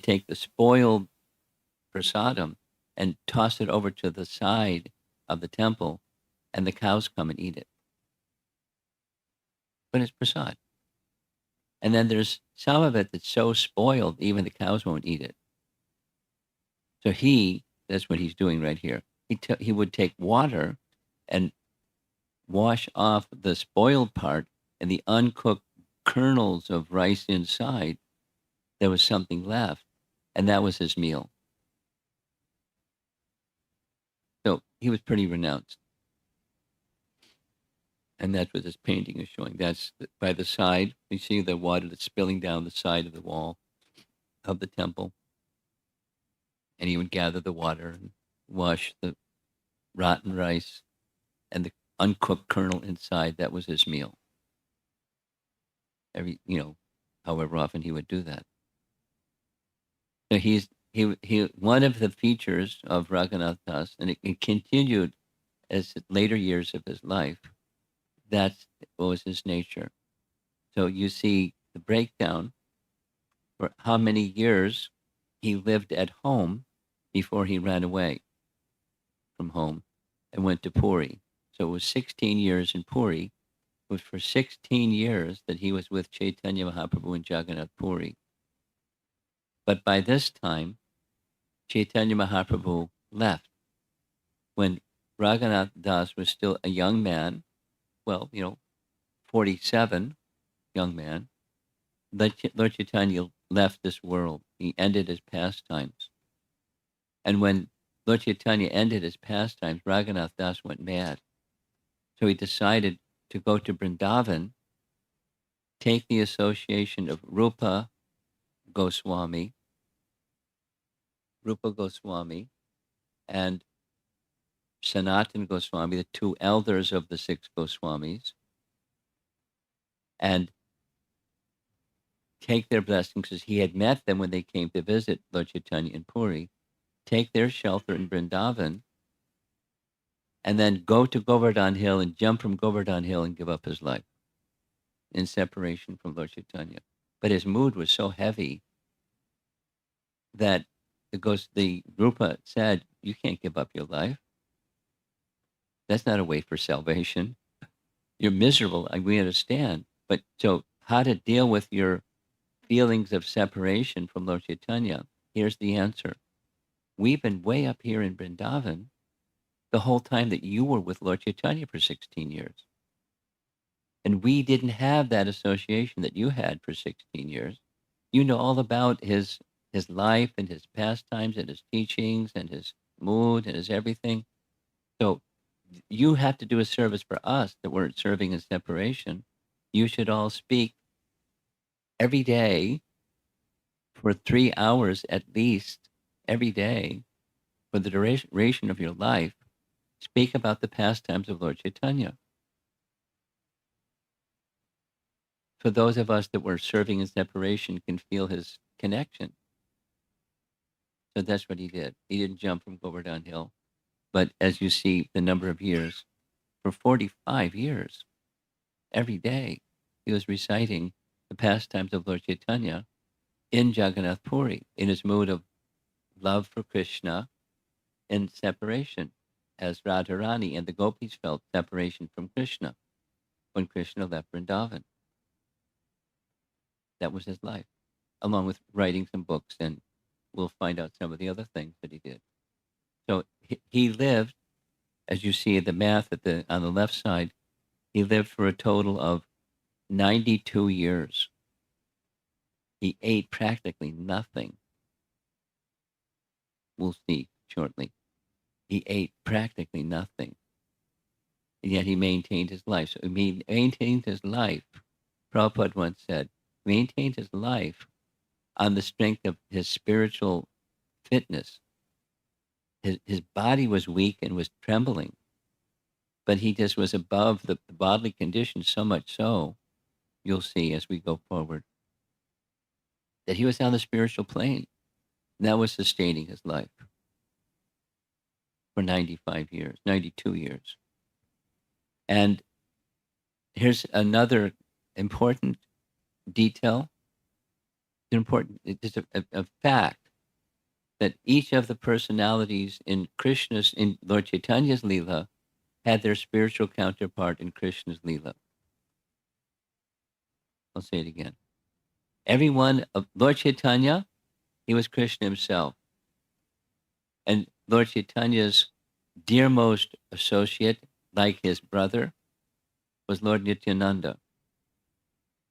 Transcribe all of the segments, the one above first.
take the spoiled prasadam and toss it over to the side of the temple, and the cows come and eat it. But it's prasad. And then there's some of it that's so spoiled, even the cows won't eat it. So that's what he's doing right here. He would take water and wash off the spoiled part and the uncooked kernels of rice inside. There was something left, and that was his meal. So he was pretty renounced. And that's what this painting is showing. That's by the side. You see the water that's spilling down the side of the wall of the temple. And he would gather the water and wash the rotten rice and the uncooked kernel inside. That was his meal. However often he would do that. So he one of the features of Raghunatha Das, and it continued as later years of his life. That's what was his nature. So you see the breakdown for how many years he lived at home before he ran away from home and went to Puri. So it was 16 years in Puri. It was for 16 years that he was with Chaitanya Mahaprabhu in Jagannath Puri. But by this time, Chaitanya Mahaprabhu left. When Raghunatha Das was still a young man, 47, young man, Lord Chaitanya left this world. He ended his pastimes. And when Lord Chaitanya ended his pastimes, Raghunatha Das went mad. So he decided to go to Vrindavan, take the association of Rupa Goswami, and Sanatan Goswami, the two elders of the six Goswamis, and take their blessings, because he had met them when they came to visit Lord Chaitanya in Puri, take their shelter in Vrindavan, and then go to Govardhan Hill and jump from Govardhan Hill and give up his life in separation from Lord Chaitanya. But his mood was so heavy that the Rupa said, you can't give up your life. That's not a way for salvation. You're miserable, we understand. But so how to deal with your feelings of separation from Lord Chaitanya? Here's the answer. We've been way up here in Vrindavan the whole time that you were with Lord Chaitanya for 16 years. And we didn't have that association that you had for 16 years. You know all about his life and his pastimes and his teachings and his mood and his everything. So you have to do a service for us that we're serving in separation. You should all speak every day for 3 hours at least, every day, for the duration of your life. Speak about the pastimes of Lord Chaitanya. For those of us that were serving in separation can feel his connection. So that's what he did. He didn't jump from Govardhan Hill. But as you see, the number of years, for 45 years, every day, he was reciting the pastimes of Lord Chaitanya in Jagannath Puri, in his mood of love for Krishna and separation, as Radharani and the gopis felt separation from Krishna when Krishna left Vrindavan. That was his life, along with writing some books, and we'll find out some of the other things that he did. So he lived, as you see the math on the left side, he lived for a total of 92 years. He ate practically nothing. We'll see shortly. He ate practically nothing. And yet he maintained his life. So he maintained his life. Prabhupada once said, maintained his life on the strength of his spiritual fitness. His body was weak and was trembling, but he just was above the bodily condition, so much so, you'll see as we go forward, that he was on the spiritual plane. And that was sustaining his life for 92 years. And here's another important detail. It's a fact that each of the personalities in Lord Chaitanya's Leela had their spiritual counterpart in Krishna's Leela. I'll say it again. Every one of Lord Chaitanya, he was Krishna himself. And Lord Chaitanya's dearmost associate, like his brother, was Lord Nityananda.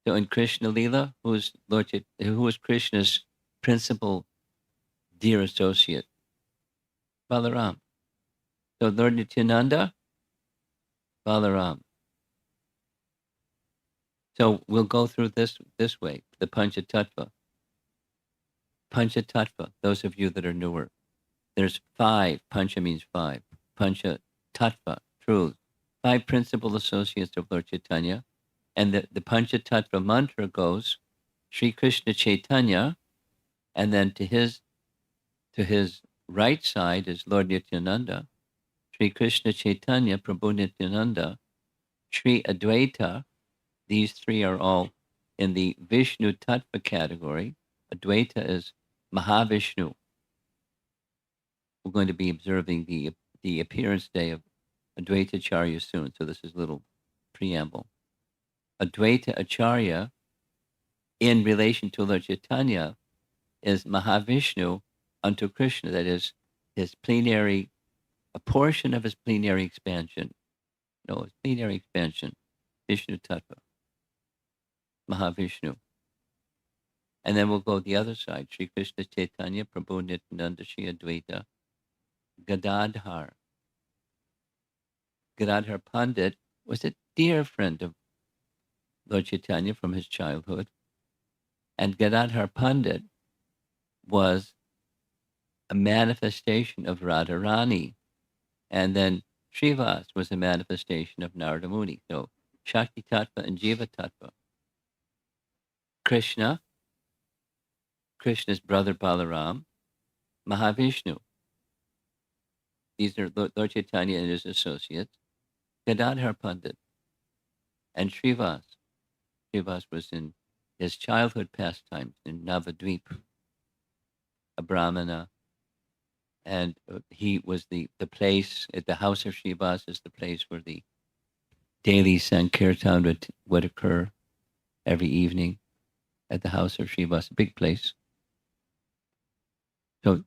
So in Krishna Leela, who was Krishna's principal dear associate? Balaram. So Lord Nityananda, Balaram. So we'll go through this way, the Panchatattva. Panchatattva, those of you that are newer. There's 5, Pancha means 5. Panchatattva, truth. 5 principal associates of Lord Chaitanya. And the Panchatattva mantra goes, Sri Krishna Chaitanya, and then to his right side is Lord Nityananda, Sri Krishna Chaitanya, Prabhu Nityananda, Sri Advaita. These 3 are all in the Vishnu Tattva category. Advaita is Mahavishnu. We're going to be observing the appearance day of Advaita Acharya soon, so this is a little preamble. Advaita Acharya, in relation to Lord Chaitanya, is Mahavishnu unto Krishna, that is his plenary, a portion of his plenary expansion. No, his plenary expansion, Vishnu Tattva, Mahavishnu. And then we'll go the other side, Sri Krishna Chaitanya, Prabhu Nityananda, Sri Advaita, Gadadhar. Gadadhar Pandit was a dear friend of Lord Chaitanya from his childhood. And Gadadhar Pandit was a manifestation of Radharani. And then Srivas was a manifestation of Narada Muni. So Shakti Tattva and Jiva Tattva. Krishna's brother Balaram, Mahavishnu. These are Lord Chaitanya and his associates. Gadadhar Pandit and Srivas. Srivas was in his childhood pastimes in Navadvip, a Brahmana. And he was the place at the house of Srivas is the place where the daily Sankirtan would occur every evening at the house of Srivas, a big place. So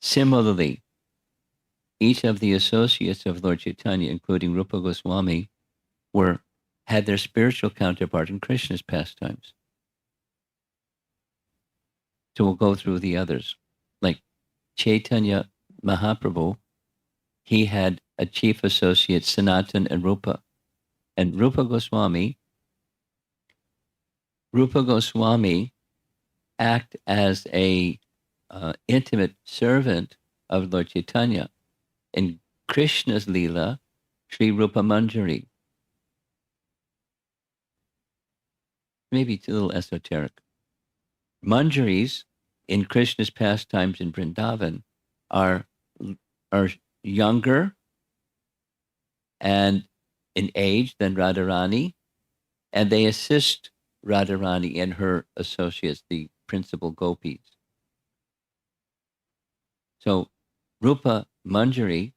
similarly, each of the associates of Lord Chaitanya, including Rupa Goswami, had their spiritual counterpart in Krishna's pastimes. So we'll go through the others. Like Chaitanya Mahaprabhu, he had a chief associate, Sanatan and Rupa. And Rupa Goswami act as a intimate servant of Lord Chaitanya. In Krishna's Leela, Sri Rupa Manjari. Maybe it's a little esoteric. Manjaris in Krishna's pastimes in Vrindavan are younger and in age than Radharani, and they assist Radharani and her associates, the principal gopis. So Rupa Manjari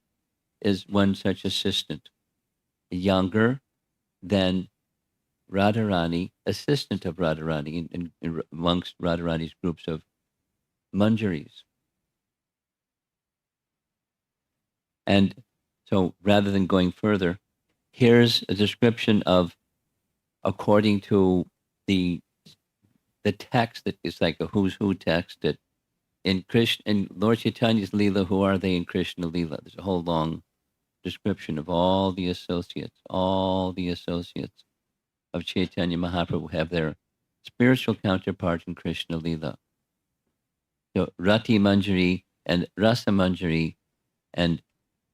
is one such assistant, younger than Radharani, assistant of Radharani in amongst Radharani's groups of Manjaris. And so rather than going further, here's a description of, according to the text that is like a who's who text, that in Lord Chaitanya's Leela, who are they in Krishna Leela? There's a whole long description of all the associates of Chaitanya Mahaprabhu have their spiritual counterpart in Krishna Leela. So Rati Manjari and Rasa Manjari and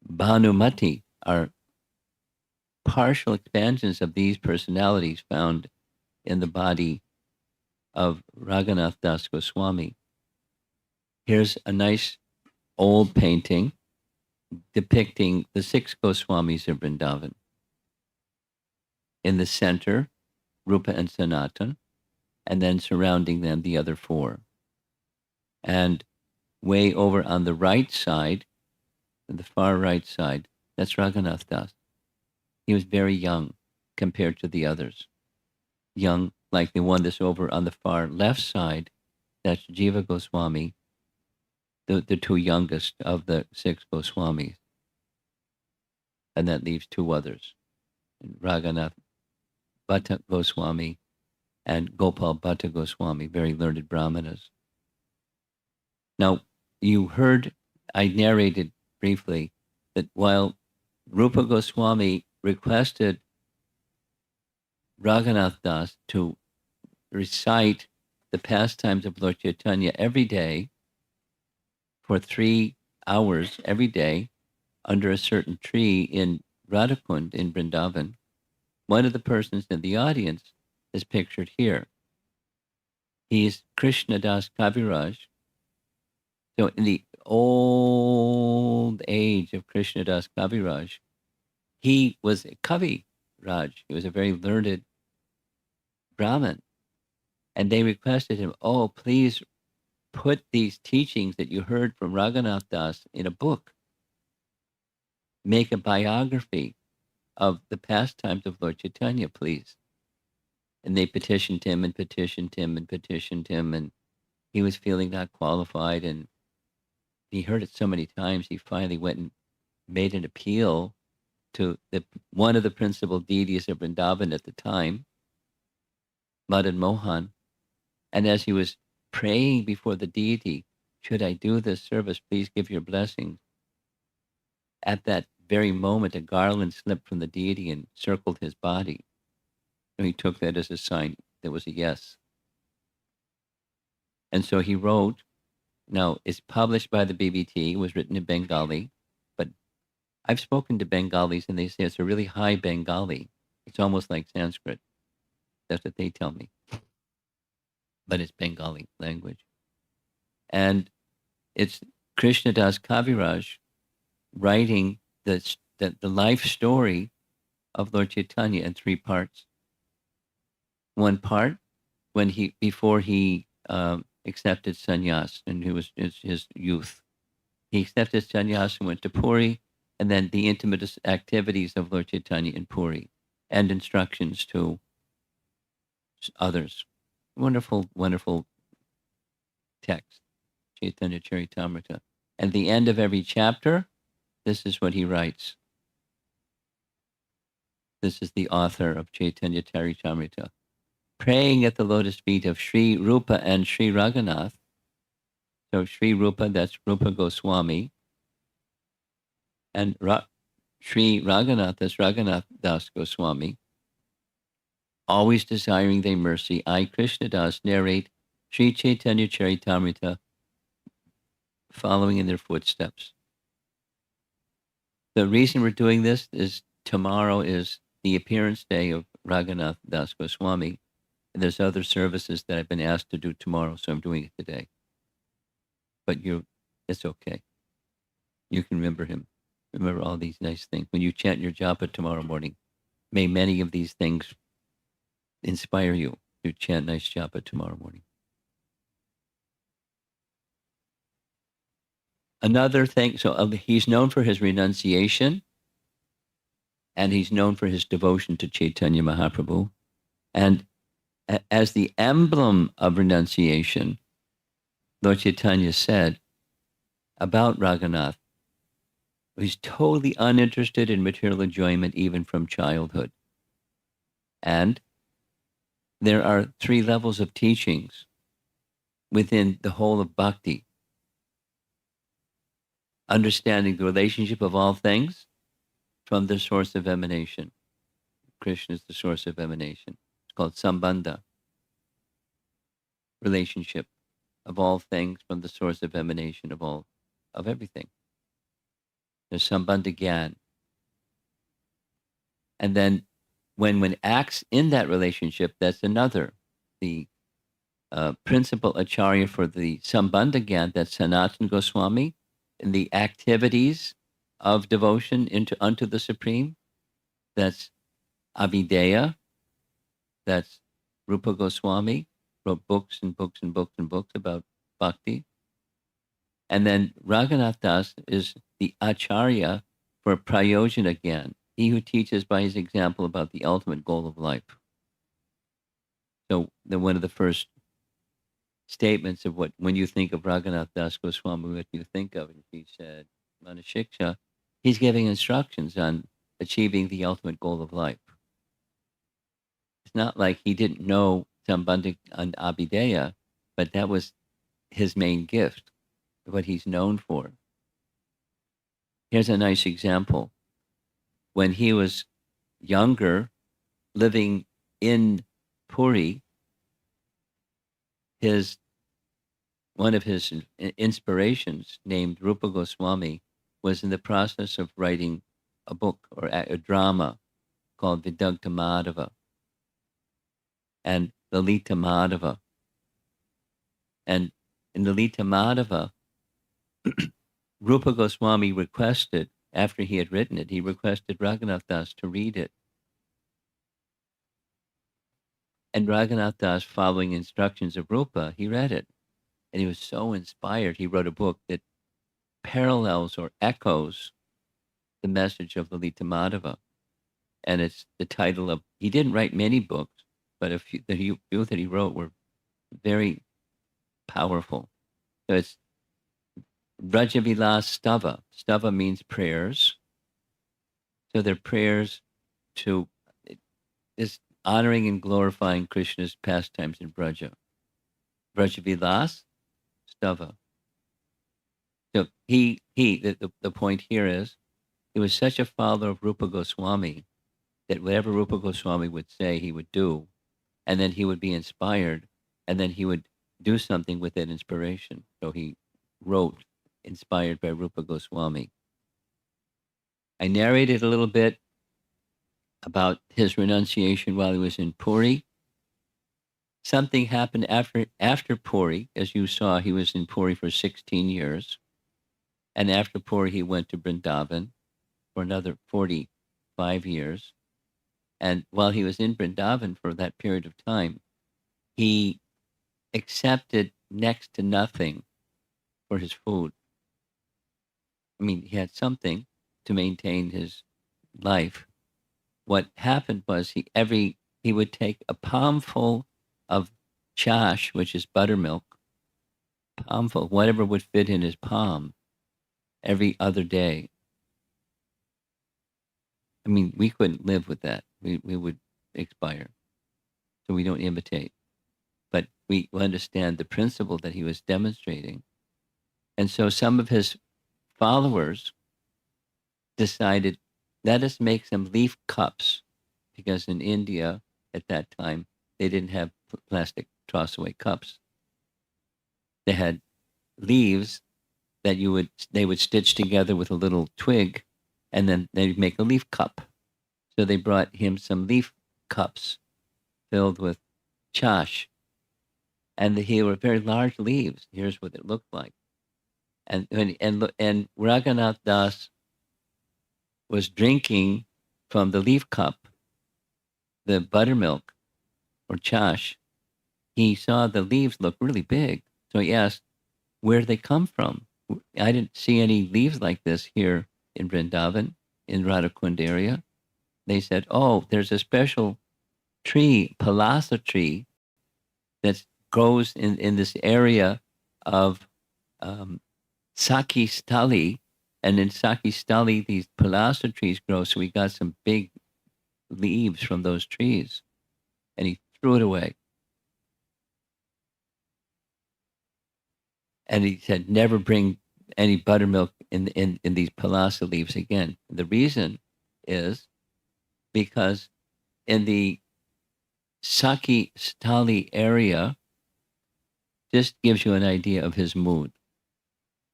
Bhanumati are partial expansions of these personalities found in the body of Raghunatha Dasa Goswami. Here's a nice old painting depicting the 6 Goswamis of Vrindavan. In the center, Rupa and Sanatan, and then surrounding them, the other 4. And way over on the right side, the far right side, that's Raghunatha Das. He was very young compared to the others. Young, like the one that's over on the far left side, that's Jiva Goswami, the two youngest of the 6 Goswamis. And that leaves 2 others, Raghunath Bhatta Goswami and Gopal Bhatta Goswami, very learned brahmanas. Now, you heard, I narrated briefly, that while Rupa Goswami requested Raghunath Das to recite the pastimes of Lord Chaitanya every day for 3 hours every day under a certain tree in Radhakund in Vrindavan, one of the persons in the audience is pictured here. He's Krishna Das Kaviraj. So in the old age of Krishna Das Kaviraj, he was a Kavi Raj. He was a very learned Brahmin. And they requested him, oh, please put these teachings that you heard from Raghunath Das in a book. Make a biography of the pastimes of Lord Chaitanya, please. And they petitioned him and petitioned him and petitioned him, and he was feeling not qualified. And he heard it so many times, he finally went and made an appeal to one of the principal deities of Vrindavan at the time, Madan Mohan. And as he was praying before the deity, should I do this service? Please give your blessings. At that very moment, a garland slipped from the deity and circled his body. And he took that as a sign there was a yes. And so he wrote, now it's published by the BBT, was written in Bengali, but I've spoken to Bengalis and they say it's a really high Bengali. It's almost like Sanskrit. That's what they tell me. But it's Bengali language. And it's Krishna Das Kaviraj writing the life story of Lord Chaitanya in 3 parts. One part, before he accepted sannyas, and it was his youth. He accepted sannyas and went to Puri, and then the intimate activities of Lord Chaitanya in Puri, and instructions to others. Wonderful, wonderful text, Chaitanya Charitamrita. At the end of every chapter, this is what he writes. This is the author of Chaitanya Charitamrita. Praying at the lotus feet of Sri Rupa and Sri Raghunath. So Sri Rupa, that's Rupa Goswami. And Sri Raghunath, that's Raghunath Das Goswami. Always desiring their mercy, I, Krishna Das, narrate Sri Chaitanya Charitamrita, following in their footsteps. The reason we're doing this is tomorrow is the appearance day of Raghunath Das Goswami. And there's other services that I've been asked to do tomorrow, so I'm doing it today. But it's okay. You can remember him. Remember all these nice things. When you chant your japa tomorrow morning, may many of these things inspire you to chant nice japa tomorrow morning. Another thing, so he's known for his renunciation, and he's known for his devotion to Chaitanya Mahaprabhu. And as the emblem of renunciation, Lord Chaitanya said about Raghunath, he's totally uninterested in material enjoyment even from childhood. And there are 3 levels of teachings within the whole of bhakti. Understanding the relationship of all things from the source of emanation. Krishna is the source of emanation. It's called sambandha. Relationship of all things from the source of emanation of everything. There's sambandha gyan. And then when one acts in that relationship, that's another. The principal acharya for the sambandha gyan, that's Sanatana Goswami, in the activities of devotion unto the Supreme, that's Avideya, that's Rupa Goswami, wrote books and books and books and books about bhakti. And then Raghunath Das is the Acharya for Prayojana Gyan, he who teaches by his example about the ultimate goal of life. So one of the first statements of when you think of Raghunath Das Goswami, what you think of, and he said, Manashiksha, he's giving instructions on achieving the ultimate goal of life. It's not like he didn't know Sambandha and Abhideya, but that was his main gift, what he's known for. Here's a nice example. When he was younger, living in Puri, one of his inspirations, named Rupa Goswami, was in the process of writing a book or a drama called Vidagdha Madhava and Lalita Madhava. And in Lalita Madhava, Rupa Goswami requested, after he had written it, he requested Raghunath Das to read it. And Raghunath Das, following instructions of Rupa, he read it. And he was so inspired, he wrote a book that parallels or echoes the message of Lalita Madhava. And it's the title of, he didn't write many books, but a few that he wrote were very powerful. So it's Vrajavilas Stava. Stava means prayers. So they're prayers to is honoring and glorifying Krishna's pastimes in Vraja. Vrajavilas Stava. So the point here is, he was such a follower of Rupa Goswami that whatever Rupa Goswami would say, he would do, and then he would be inspired, and then he would do something with that inspiration. So he wrote, inspired by Rupa Goswami. I narrated a little bit about his renunciation while he was in Puri. Something happened after Puri. As you saw, he was in Puri for 16 years. And after Puri, he went to Vrindavan for another 45 years. And while he was in Vrindavan for that period of time, he accepted next to nothing for his food. I mean, he had something to maintain his life. What happened was he would take a palmful of chash, which is buttermilk, palmful, whatever would fit in his palm, every other day. I mean, we couldn't live with that. We would expire. So we don't imitate. But we understand the principle that he was demonstrating. And so some of his followers decided, let us make some leaf cups, because in India at that time, they didn't have plastic toss-away cups. They had leaves that they would stitch together with a little twig, and then they'd make a leaf cup. So they brought him some leaf cups filled with chash, and they were very large leaves. Here's what it looked like. And Raghunath Das was drinking from the leaf cup, the buttermilk or chash. He saw the leaves look really big. So he asked, where they come from? I didn't see any leaves like this here in Vrindavan, in Radhakund area. They said, oh, there's a special tree, palasa tree, that grows in this area of Saki Stali. And in Saki Stali, these palasa trees grow. So we got some big leaves from those trees. And he threw it away. And he said, never bring any buttermilk in these palasa leaves again. The reason is because in the Saki Stali area, just gives you an idea of his mood.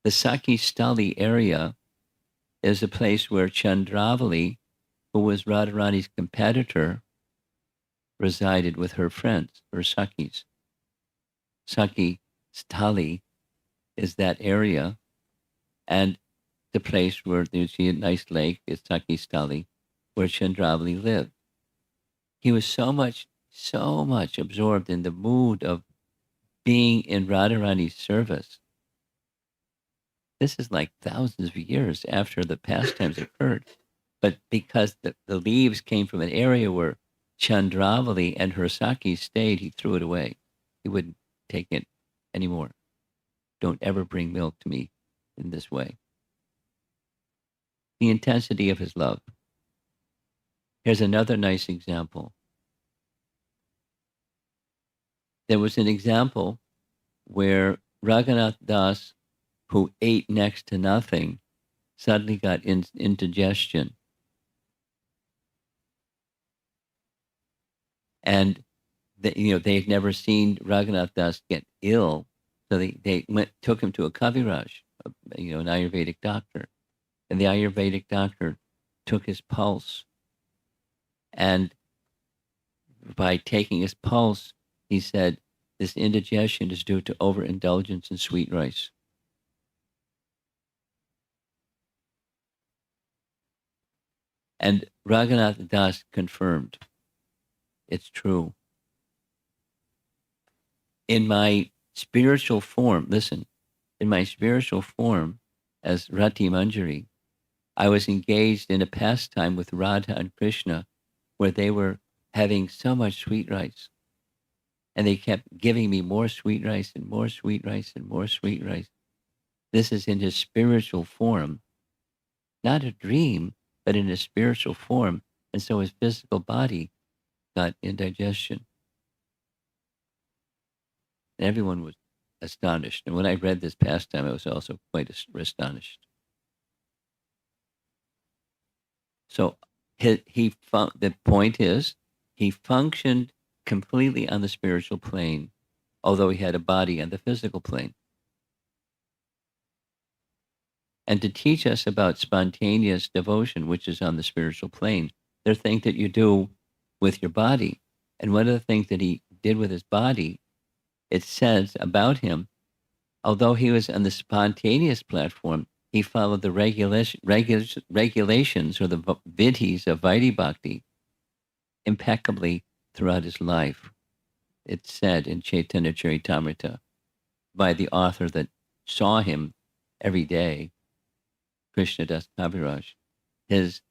The Saki Stali area is a place where Chandravali, who was Radharani's competitor, resided with her friends, her Sakis. Saki Stali is that area, and the place where you see a nice lake is Saki Stali, where Chandravali lived. He was so much absorbed in the mood of being in Radharani's service This is like thousands of years after the pastimes occurred. But because the leaves came from an area where Chandravali and her Saki stayed, he threw it away. He wouldn't take it anymore. Don't ever bring milk to me in this way. The intensity of his love. Here's another nice example. There was an example where Raghunath Das, who ate next to nothing, suddenly got indigestion. And they had never seen Raghunath Das get ill, so they took him to a Kaviraj, an Ayurvedic doctor, and the Ayurvedic doctor took his pulse, and by taking his pulse, he said, this indigestion is due to overindulgence in sweet rice. And Raghunatha Das confirmed, it's true. In my spiritual form, listen, in my spiritual form as Rati Manjari, I was engaged in a pastime with Radha and Krishna where they were having so much sweet rice. And they kept giving me more sweet rice and more sweet rice and more sweet rice. This is in his spiritual form, not a dream, but in his spiritual form. And so his physical body got indigestion. And everyone was astonished. And when I read this pastime, I was also quite astonished. So the point is, he functioned completely on the spiritual plane, although he had a body on the physical plane. And to teach us about spontaneous devotion, which is on the spiritual plane, there are things that you do with your body. And one of the things that he did with his body, it says about him, although he was on the spontaneous platform, he followed the regulations or the vidhis of Vaidhi Bhakti impeccably throughout his life. It's said in Chaitanya Charitamrita by the author that saw him every day, Krishna Das Kaviraj. His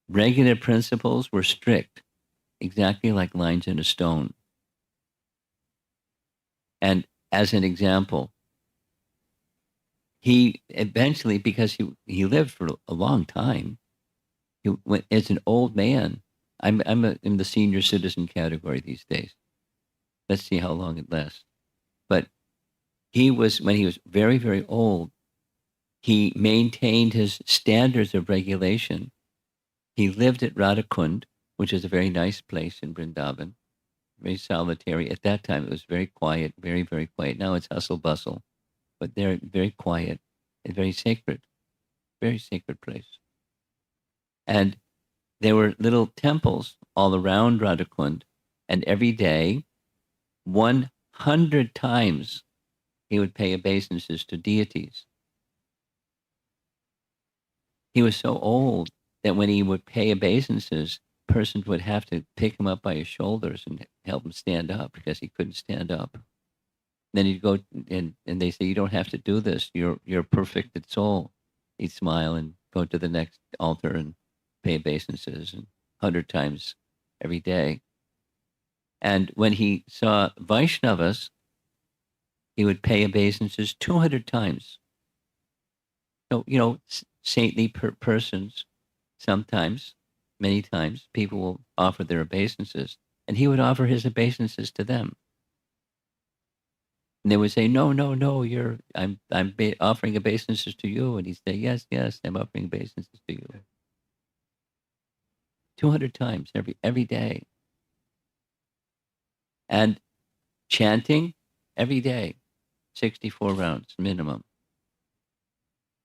regular principles were strict, exactly like lines in a stone. And as an example, he eventually, because he lived for a long time, he went as an old man. I'm in the senior citizen category these days. Let's see how long it lasts. But when he was very, very old, he maintained his standards of regulation. He lived at Radhakund, which is a very nice place in Vrindavan, very solitary. At that time, it was very quiet, very, very quiet. Now it's hustle bustle, but they're very quiet and very sacred place. And there were little temples all around Radhakund, and every day, 100 times, he would pay obeisances to deities. He was so old that when he would pay obeisances, persons would have to pick him up by his shoulders and help him stand up because he couldn't stand up. Then he'd go and they say, you don't have to do this. You're a perfected soul. He'd smile and go to the next altar and pay obeisances 100 times every day. And when he saw Vaishnavas, he would pay obeisances 200 times. So, saintly persons, sometimes, many times, people will offer their obeisances, and he would offer his obeisances to them. And they would say, no, I'm offering obeisances to you. And he'd say, yes, I'm offering obeisances to you. 200 times every day. And chanting every day, 64 rounds minimum.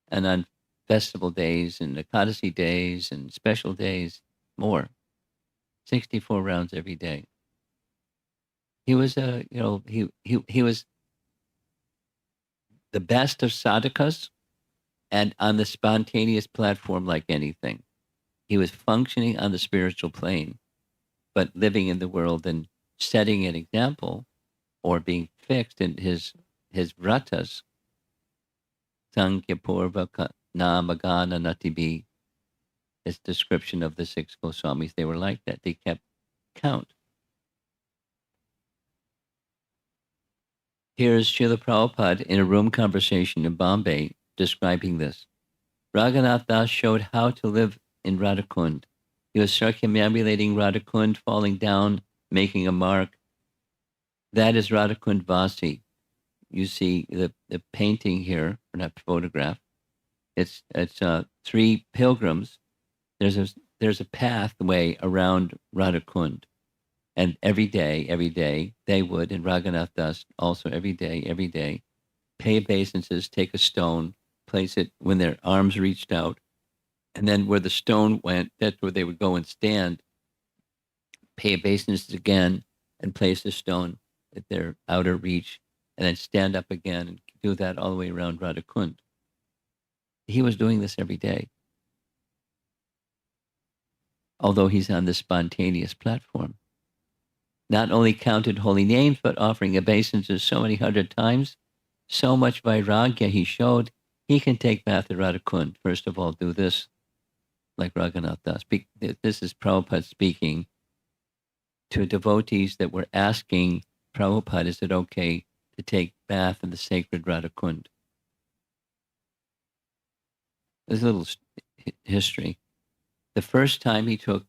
And on festival days and Ekadasi days and special days, more. 64 rounds every day. He was he was the best of sadhakas and on the spontaneous platform like anything. He was functioning on the spiritual plane, but living in the world and setting an example or being fixed in his vratas Sankhya Purva Namagana Natibi. It's description of the 6 Goswamis. They were like that. They kept count. Here's Srila Prabhupada in a room conversation in Bombay describing this. Raghunatha Das showed how to live in Radhakund. He was circumambulating Radhakund, falling down, making a mark. That is Radhakund Vasi. You see the painting here, or not photograph. It's 3 pilgrims. There's a pathway around Radhakund. And every day, they would, and Raghunath Das also every day, pay obeisances, take a stone, place it when their arms reached out, and then where the stone went, that's where they would go and stand, pay obeisances again, and place the stone at their outer reach, and then stand up again and do that all the way around Radhakund. He was doing this every day, although he's on this spontaneous platform. Not only counted holy names, but offering obeisances so many hundred times, so much vairagya he showed, he can take bath at Radhakund. First of all, do this, like Raghunatha Das. This is Prabhupada speaking to devotees that were asking Prabhupada, is it okay to take bath in the sacred Radhakund? There's a little history. The first time he took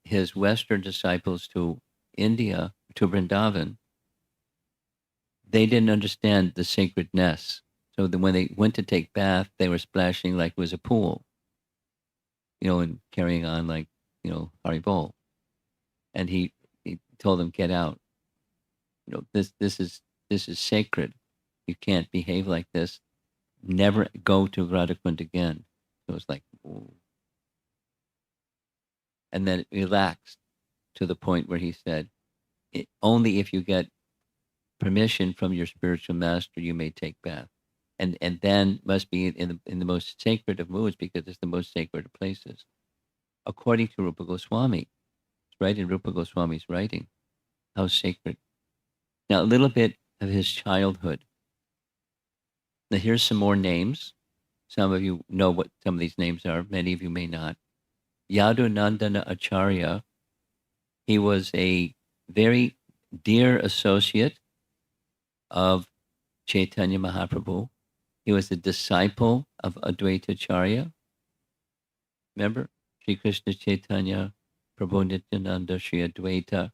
his Western disciples to India, to Vrindavan, they didn't understand the sacredness. So that when they went to take bath, they were splashing like it was a pool, and carrying on like, Haribol. And he told them, get out. This is sacred. You can't behave like this. Never go to Radhakund again. It was like, ooh. And then it relaxed to the point where he said, only if you get permission from your spiritual master, you may take bath. And then must be in the most sacred of moods, because it's the most sacred of places. According to Rupa Goswami, it's right in Rupa Goswami's writing, how sacred. Now, a little bit of his childhood. Now, here's some more names. Some of you know what some of these names are. Many of you may not. Yadunandana Acharya. He was a very dear associate of Chaitanya Mahaprabhu. He was a disciple of Advaita Acharya. Remember? Sri Krishna Chaitanya, Prabhu Nityananda, Sri Advaita,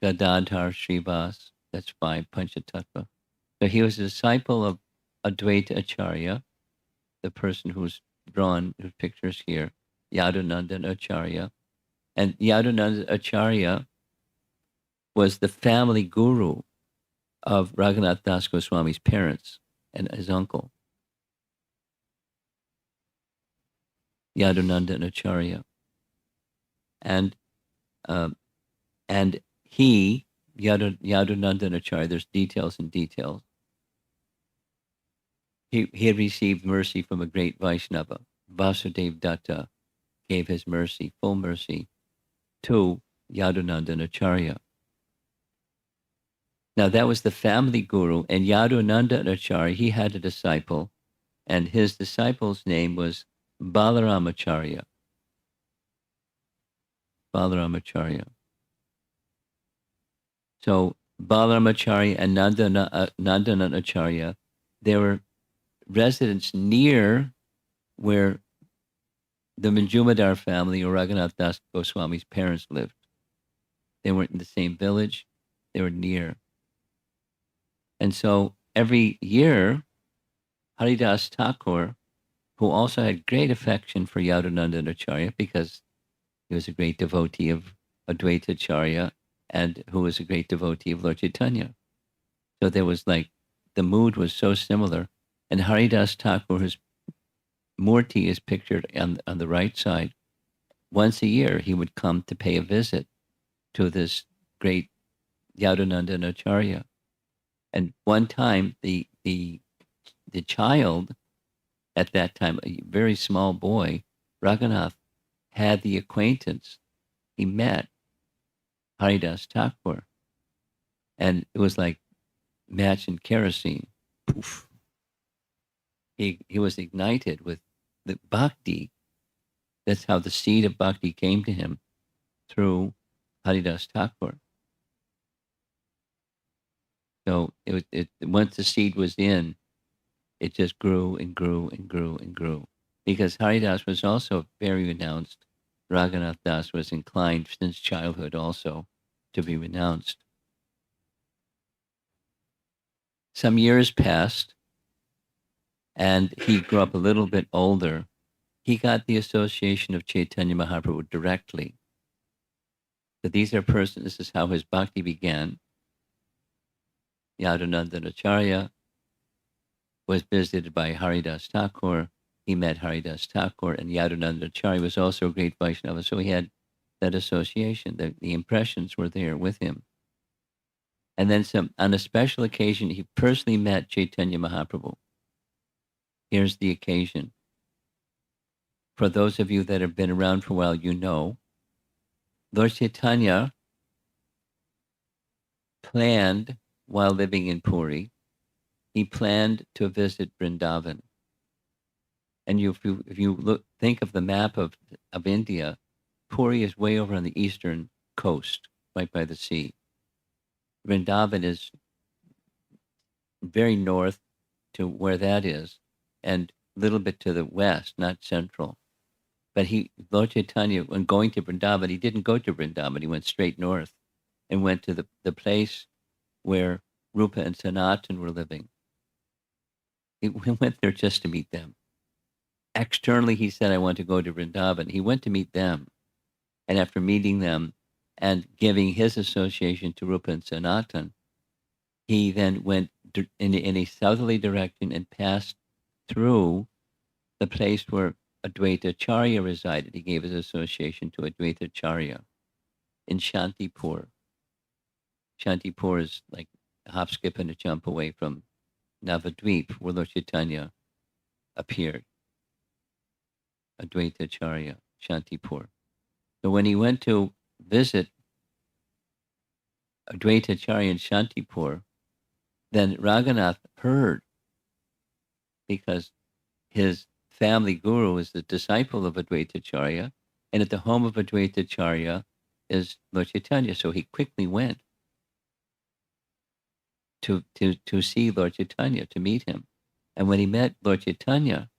Gadadhar Srivas. That's 5, Panchatattva. So he was a disciple of Advaita Acharya, the person who's drawn, whose pictures here, Yadunandan Acharya. And Yadunandan Acharya was the family guru of Raghunatha Das Goswami's parents and his uncle, Yadunandan Acharya. And he, Yadunandan Acharya, there's details and details. He had received mercy from a great Vaishnava. Vasudev Datta gave his mercy, full mercy, to Yadunandan Acharya. Now that was the family guru, and Yadunandan Acharya, he had a disciple, and his disciple's name was Balaramacharya. Balaramacharya. So Balaramacharya and Nandana Acharya, they were residents near where the Manjumadar family or Raghunatha Das Goswami's parents lived. They weren't in the same village, they were near. And so every year, Haridas Thakur, who also had great affection for Yadunandan Acharya because he was a great devotee of Advaita Acharya and who was a great devotee of Lord Chaitanya. So there was the mood was so similar. And Haridas Thakur, whose Murti is pictured on the right side, once a year he would come to pay a visit to this great Yadunandan Acharya. And one time the child, at that time, a very small boy, Raghunath, had the acquaintance. He met Haridas Thakur. And it was like match and kerosene. Poof. he was ignited with the bhakti. That's how the seed of bhakti came to him through Haridas Thakur. So once the seed was in, it just grew and grew and grew and grew. Because Haridas was also very renounced. Raghunatha Das was inclined since childhood also to be renounced. Some years passed, and he grew up a little bit older. He got the association of Chaitanya Mahaprabhu directly. So these are persons, this is how his bhakti began. Yadunandan Acharya was visited by Haridas Thakur. He met Haridas Thakur, and Yadunandan Acharya was also a great Vaishnava. So he had that association. The impressions were there with him. And then on a special occasion, he personally met Chaitanya Mahaprabhu. Here's the occasion. For those of you that have been around for a while, you know, Lord Chaitanya planned, while living in Puri, he planned to visit Vrindavan. And if you think of the map of India, Puri is way over on the eastern coast, right by the sea. Vrindavan is very north to where that is, and a little bit to the west, not central. But Lord Chaitanya, when going to Vrindavan, he didn't go to Vrindavan. He went straight north and went to the place where Rupa and Sanatan were living. He went there just to meet them. Externally, he said, I want to go to Vrindavan. He went to meet them. And after meeting them and giving his association to Rupa and Sanatan, he then went in a southerly direction and passed through the place where Advaita Acharya resided. He gave his association to Advaita Acharya in Shantipur. Shantipur is like a hop, skip, and a jump away from Navadvip, where Lord Chaitanya appeared. Advaita Acharya, Shantipur. So when he went to visit Advaita Acharya in Shantipur, then Raghunath heard, because his family guru is the disciple of Advaita Acharya, and at the home of Advaita Acharya is Lord Chaitanya. So he quickly went to see Lord Chaitanya, to meet him. And when he met Lord Chaitanya,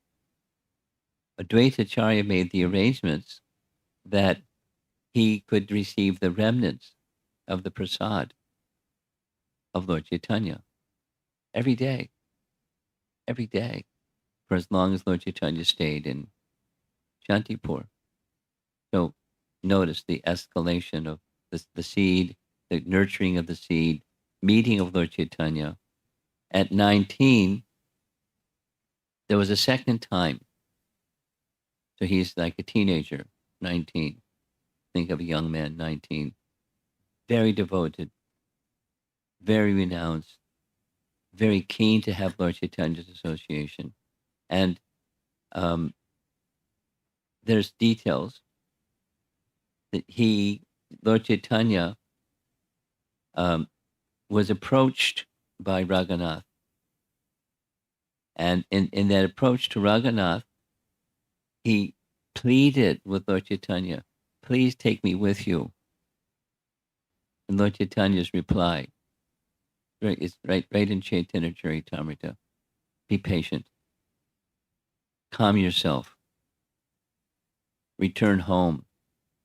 Advaita Acharya made the arrangements that he could receive the remnants of the prasad of Lord Chaitanya every day, for as long as Lord Chaitanya stayed in Shantipur. So notice the escalation of the seed, the nurturing of the seed, meeting of Lord Chaitanya. At 19, there was a second time. So he's like a teenager, 19. Think of a young man, 19. Very devoted, very renounced, very keen to have Lord Chaitanya's association. And there's details that Lord Chaitanya, was approached by Raghunath. And in that approach to Raghunath, he pleaded with Lord Chaitanya, please take me with you. And Lord Chaitanya's reply, it's right in Chaitanya Charitamrita, be patient. Calm yourself. Return home.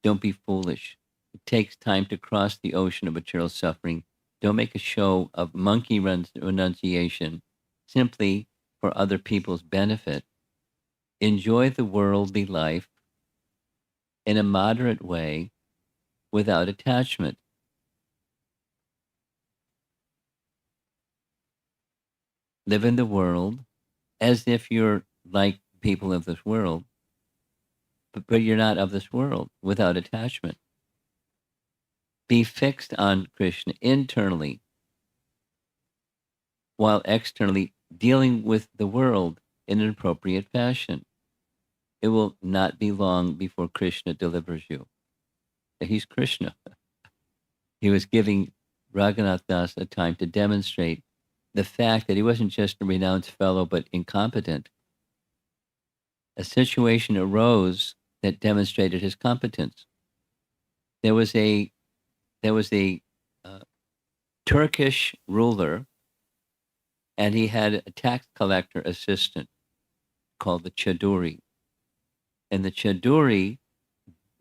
Don't be foolish. It takes time to cross the ocean of material suffering. Don't make a show of monkey renunciation simply for other people's benefit. Enjoy the worldly life in a moderate way without attachment. Live in the world as if you're like people of this world, but you're not of this world, without attachment. Be fixed on Krishna internally, while externally dealing with the world in an appropriate fashion. It will not be long before Krishna delivers you. He's Krishna. He was giving Raghunatha Das a time to demonstrate the fact that he wasn't just a renounced fellow, but incompetent. a situation arose that demonstrated his competence. There was a uh, Turkish ruler, and he had a tax collector assistant called the Chaduri. And the Chaduri,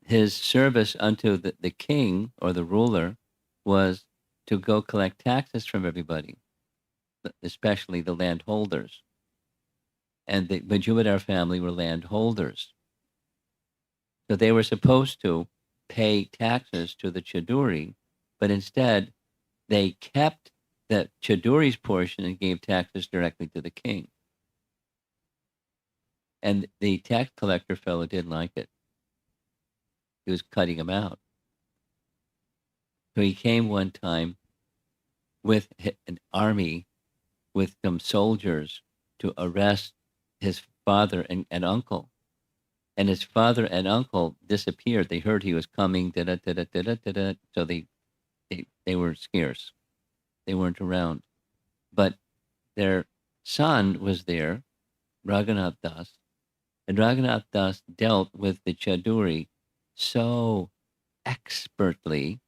his service unto the king or the ruler was to go collect taxes from everybody, especially the landholders. And the Majumdar family were landholders. So they were supposed to pay taxes to the Chaduri, but instead they kept the Chaduri's portion and gave taxes directly to the king. And the tax collector fellow didn't like it. He was cutting him out. So he came one time with an army, with some soldiers to arrest his father and uncle. And his father and uncle disappeared. They heard he was coming, so they were scarce. They weren't around. But their son was there, Raghunath Das, and Raghunath Das dealt with the Chaduri so expertly.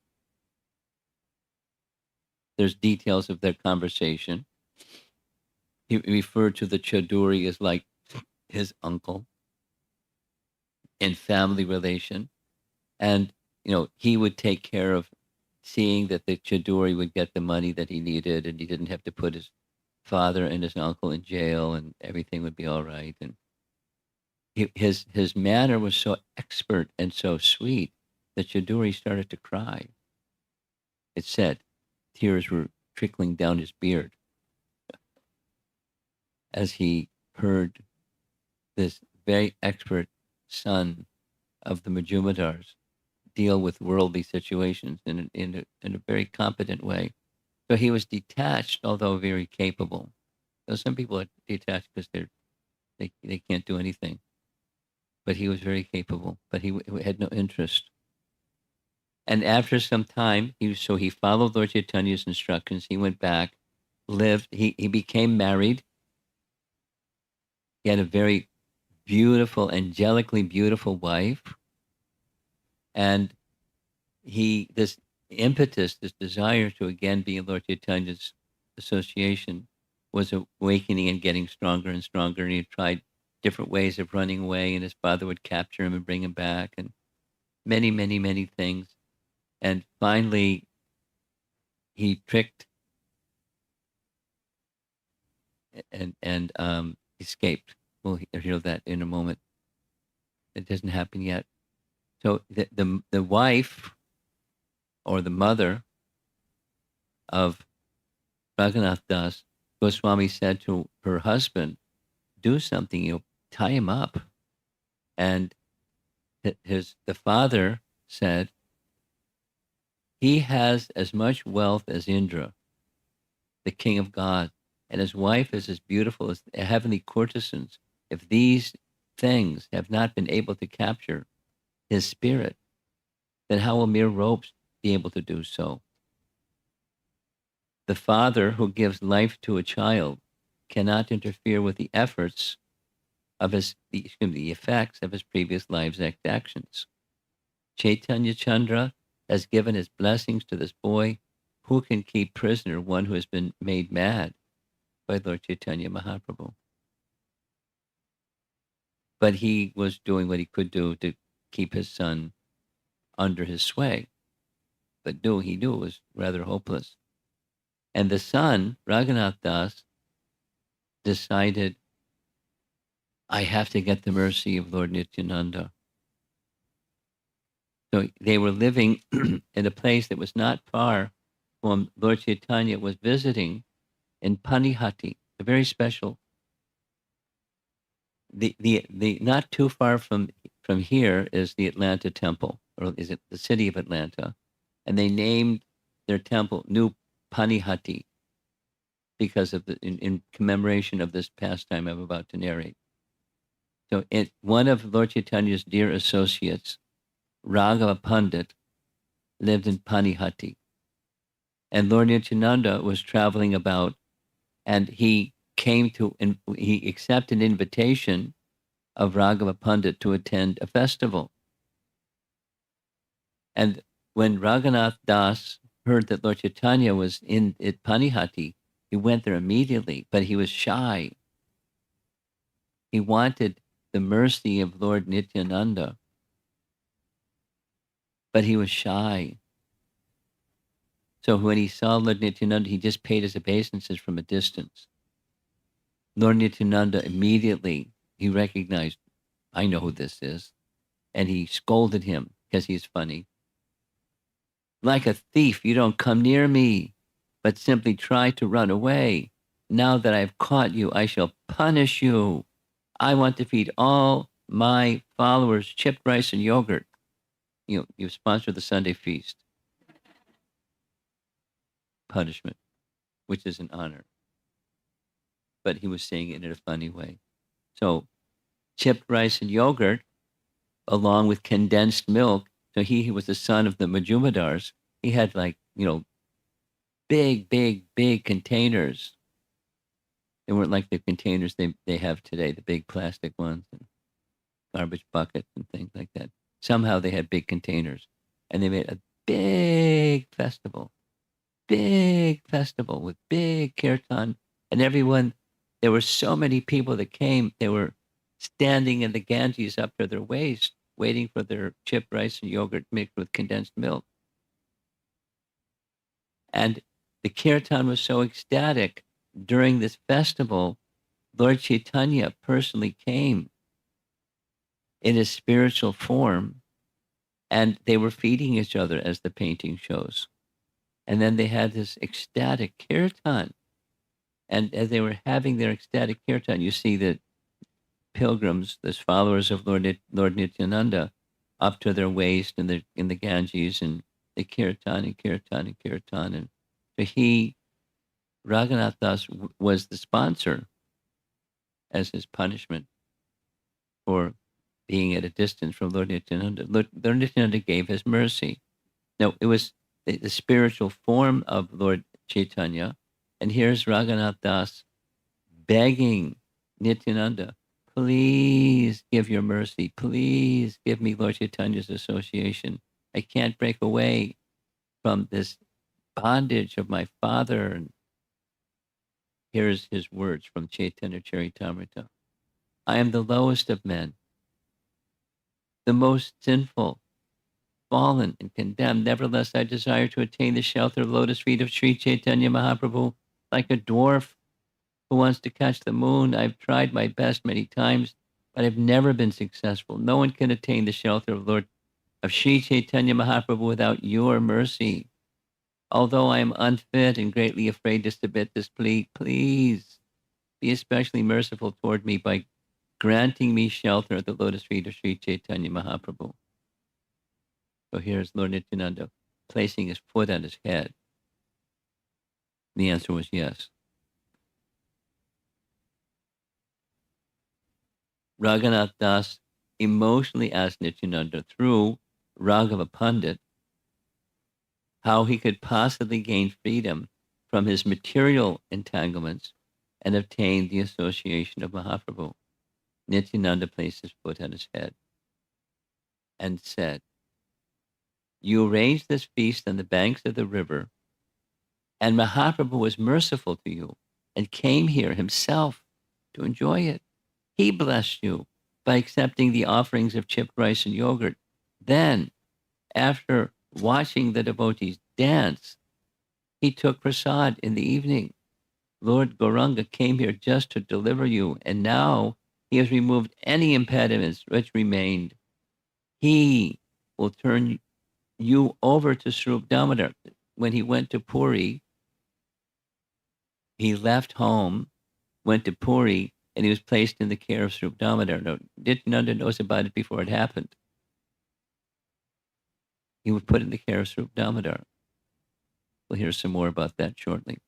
There's details of their conversation. He referred to the Chaduri as like his uncle in family relation. And, he would take care of seeing that the Chaduri would get the money that he needed, and he didn't have to put his father and his uncle in jail, and everything would be all right. And his manner was so expert and so sweet that Chaduri started to cry. It said tears were trickling down his beard as he heard this very expert son of the Majumdars deal with worldly situations in a very competent way. So he was detached, although very capable. So some people are detached because they can't do anything. But he was very capable, but he had no interest. And after some time, he followed Lord Chaitanya's instructions. He went back, lived. He became married. He had a very beautiful, angelically beautiful wife. And this impetus, this desire to again be in Lord Chaitanya's association was awakening and getting stronger and stronger. And he tried different ways of running away, and his father would capture him and bring him back, and many, many, many things. And finally, he tricked and escaped. We'll hear that in a moment. It doesn't happen yet. So the wife or the mother of Raghunath Das Goswami said to her husband, "Do something, tie him up." And the father said, "He has as much wealth as Indra, the king of God, and his wife is as beautiful as heavenly courtesans. If these things have not been able to capture his spirit, then how will mere ropes be able to do so? The father who gives life to a child cannot interfere with the efforts of the effects of his previous life's actions. Chaitanya Chandra has given his blessings to this boy. Who can keep prisoner one who has been made mad by Lord Chaitanya Mahaprabhu?" But he was doing what he could do to keep his son under his sway. But he knew it was rather hopeless. And the son, Raghunath Das, decided, "I have to get the mercy of Lord Nityananda." So they were living in a place that was not far from Lord Chaitanya was visiting in Panihati, a very special. The not too far from here is the Atlanta Temple, or is it the city of Atlanta, and they named their temple New Panihati because of in commemoration of this pastime I'm about to narrate. So one of Lord Chaitanya's dear associates, Raghava Pandit, lived in Panihati. And Lord Nityananda was traveling about, and he accepted an invitation of Raghava Pandit to attend a festival. And when Raghunath Das heard that Lord Chaitanya was in at Panihati, he went there immediately, but he was shy. He wanted the mercy of Lord Nityananda, but he was shy. So when he saw Lord Nityananda, he just paid his obeisances from a distance. Lord Nityananda immediately, he recognized, I know who this is. And he scolded him because he's funny. Like a thief, you don't come near me, but simply try to run away. Now that I've caught you, I shall punish you. I want to feed all my followers chipped rice and yogurt. You sponsor the Sunday feast. Punishment, which is an honor. But he was saying it in a funny way. So chipped rice and yogurt, along with condensed milk. So he was the son of the Majumdars. He had big containers. They weren't like the containers they have today, the big plastic ones and garbage buckets and things like that. Somehow they had big containers. And they made a big festival with big kirtan. And everyone, there were so many people that came. They were standing in the Ganges up to their waist, waiting for their chipped rice and yogurt mixed with condensed milk. And the kirtan was so ecstatic. During this festival, Lord Chaitanya personally came in his spiritual form, and they were feeding each other, as the painting shows. And then they had this ecstatic kirtan. And as they were having their ecstatic kirtan, you see the pilgrims, those followers of Lord Nityananda, up to their waist in the Ganges, and the kirtan and kirtan and kirtan. And so Raghunath Das was the sponsor as his punishment for being at a distance from Lord Nityananda. Lord Nityananda gave his mercy. Now, it was the spiritual form of Lord Chaitanya, and here's Raghunath Das begging Nityananda, please give your mercy. Please give me Lord Chaitanya's association. I can't break away from this bondage of my father. And here's his words from Chaitanya Charitamrita. I am the lowest of men, the most sinful, fallen and condemned. Nevertheless, I desire to attain the shelter of lotus feet of Sri Chaitanya Mahaprabhu like a dwarf who wants to catch the moon. I've tried my best many times, but I've never been successful. No one can attain the shelter of Sri Chaitanya Mahaprabhu without your mercy. Although I am unfit and greatly afraid to submit this plea, please be especially merciful toward me by granting me shelter at the lotus feet of Sri Chaitanya Mahaprabhu. So here's Lord Nityananda placing his foot on his head. The answer was yes. Raghunath Das emotionally asked Nityananda through Raghava Pandit how he could possibly gain freedom from his material entanglements and obtain the association of Mahaprabhu. Nityananda placed his foot on his head and said, you arranged this feast on the banks of the river, and Mahaprabhu was merciful to you and came here himself to enjoy it. He blessed you by accepting the offerings of chipped rice and yogurt. Then, after watching the devotees dance, he took prasad in the evening. Lord Gauranga came here just to deliver you, and now he has removed any impediments which remained. He will turn you over to Swarup Damodar. When he went to Puri, he left home, went to Puri, and he was placed in the care of Swarup Damodar. No, Nityananda knows about it before it happened. He was put in the care of Swarup Damodar. We'll hear some more about that shortly.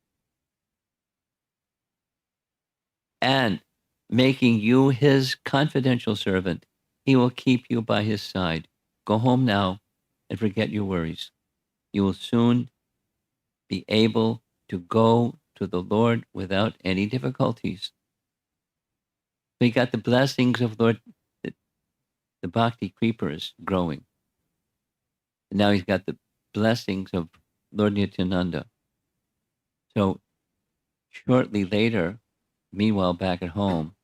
And making you his confidential servant, he will keep you by his side. Go home now and forget your worries. You will soon be able to go to the Lord without any difficulties. We got the blessings of Lord the bhakti creeper is growing. And now he's got the blessings of Lord Nityananda. So shortly later, meanwhile back at home,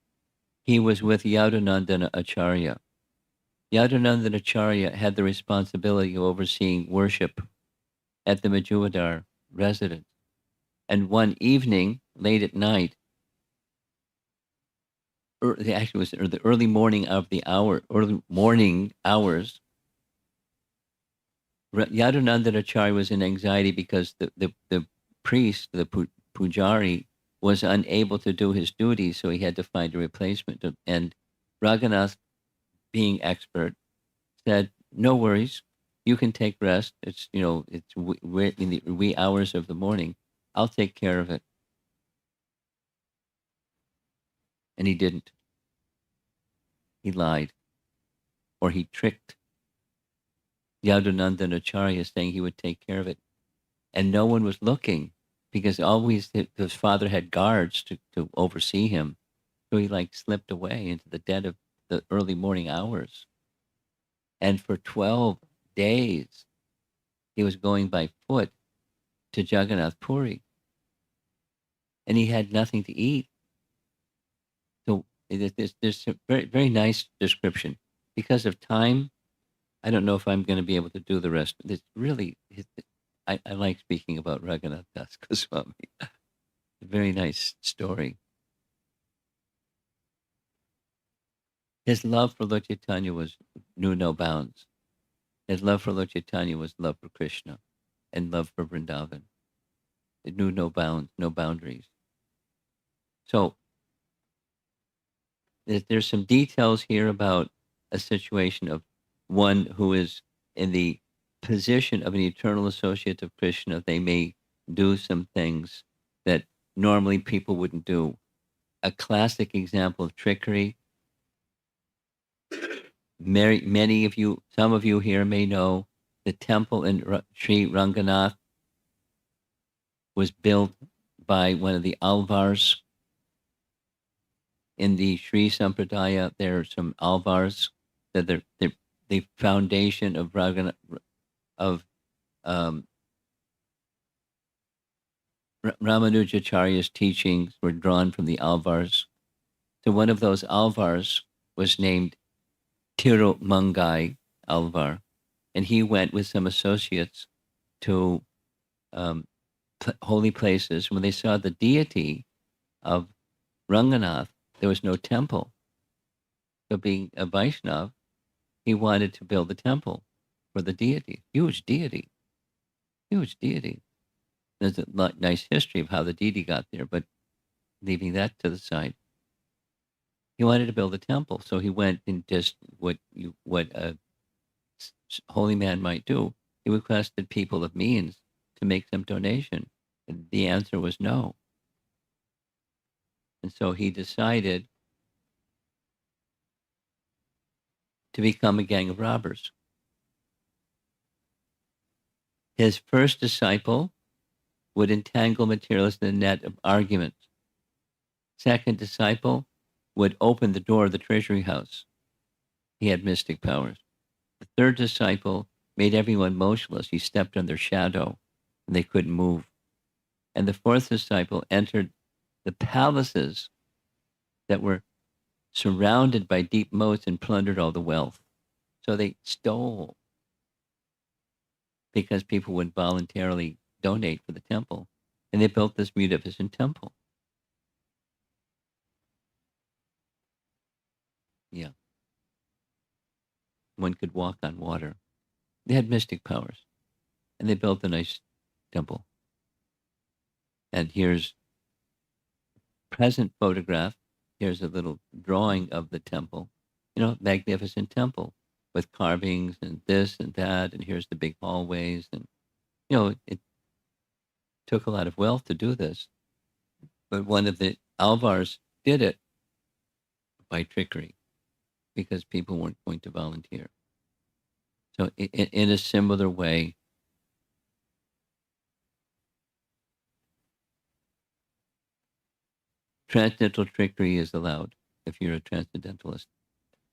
he was with Yadunandana Acharya. Yadunandana Acharya had the responsibility of overseeing worship at the Majuvadar residence. And one evening, late at night, actually it was the early morning hours, Yadunandana Acharya was in anxiety because the priest, the pujari, was unable to do his duties, so he had to find a replacement. And Raghunath, being expert, said, "No worries, you can take rest. It's we're in the wee hours of the morning. I'll take care of it." And he didn't. He lied, or he tricked Yadunandana Acharya, saying he would take care of it, and no one was looking because always his father had guards to oversee him. So he slipped away into the dead of the early morning hours. And for 12 days, he was going by foot to Jagannath Puri. And he had nothing to eat. So there's a very, very nice description. Because of time, I don't know if I'm going to be able to do the rest. It's really, I like speaking about Raghunatha Dasa Goswami. A very nice story. His love for Lord Chaitanya knew no bounds. His love for Lord Chaitanya was love for Krishna and love for Vrindavan. It knew no bounds, no boundaries. So there's some details here about a situation of one who is in the position of an eternal associate of Krishna. They may do some things that normally people wouldn't do. A classic example of trickery. Many of you, some of you here may know the temple in Sri Ranganath was built by one of the Alvars. In the Sri Sampradaya, there are some Alvars that they're the foundation of Ramanujacharya's teachings were drawn from the Alvars. So one of those Alvars was named Tirumangai Alvar, and he went with some associates to holy places. When they saw the deity of Ranganath, there was no temple. So being a Vaishnav, he wanted to build a temple for the deity. Huge deity. There's a nice history of how the deity got there, but leaving that to the side. He wanted to build a temple, so he went and just what a holy man might do. He requested people of means to make some donation. And the answer was no. And so he decided to become a gang of robbers. His first disciple would entangle materialists in a net of arguments. Second disciple would open the door of the treasury house. He had mystic powers. The third disciple made everyone motionless. He stepped on their shadow and they couldn't move. And the fourth disciple entered the palaces that were surrounded by deep moats and plundered all the wealth. So they stole because people would voluntarily donate for the temple. And they built this magnificent temple. Yeah. One could walk on water. They had mystic powers. And they built a nice temple. And here's present photograph. Here's a little drawing of the temple. Magnificent temple with carvings and this and that. And here's the big hallways. And, it took a lot of wealth to do this. But one of the Alvars did it by trickery because people weren't going to volunteer. So in a similar way, transcendental trickery is allowed if you're a transcendentalist.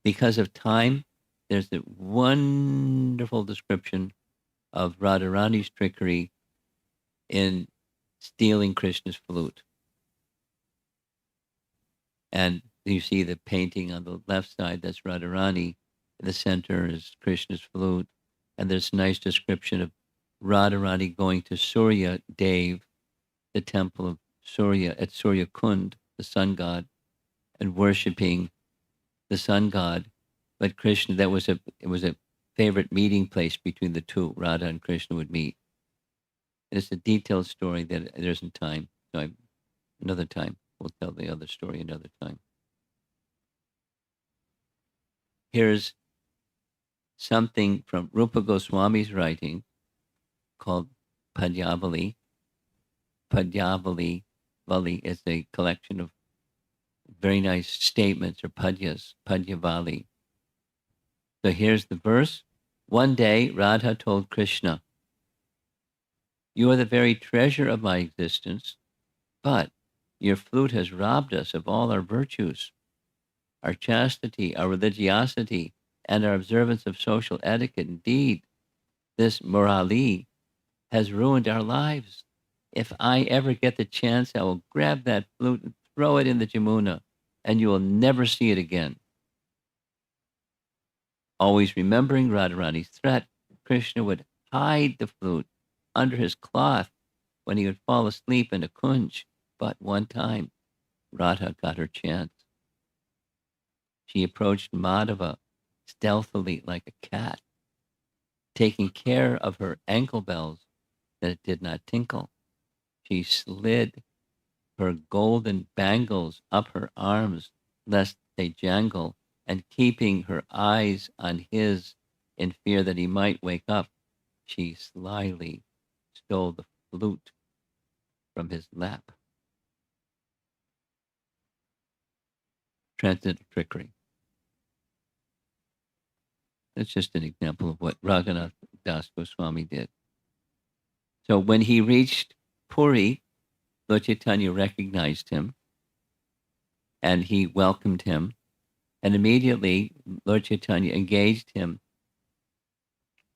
Because of time, there's a wonderful description of Radharani's trickery in stealing Krishna's flute. And you see the painting on the left side, that's Radharani. In the center is Krishna's flute. And there's a nice description of Radharani going to Surya Dev, the temple of Surya at Surya Kund, the sun god, and worshiping the sun god. But Krishna, it was a favorite meeting place between the two. Radha and Krishna would meet. And it's a detailed story that there isn't time. So another time. We'll tell the other story another time. Here's something from Rupa Goswami's writing called Padyavali. Padyavali is a collection of very nice statements or padyas, Padyavali. So here's the verse. One day, Radha told Krishna, "You are the very treasure of my existence, but your flute has robbed us of all our virtues, our chastity, our religiosity, and our observance of social etiquette. Indeed, this Murali has ruined our lives. If I ever get the chance, I will grab that flute and throw it in the Jamuna, and you will never see it again." Always remembering Radharani's threat, Krishna would hide the flute under his cloth when he would fall asleep in a kunj. But one time, Radha got her chance. She approached Madhava stealthily like a cat, taking care of her ankle bells that it did not tinkle. She slid her golden bangles up her arms lest they jangle, and keeping her eyes on his in fear that he might wake up, she slyly stole the flute from his lap. Transcendental trickery. That's just an example of what Raghunatha Dasa Goswami did. So when he reached Puri, Lord Chaitanya recognized him and he welcomed him. And immediately Lord Chaitanya engaged him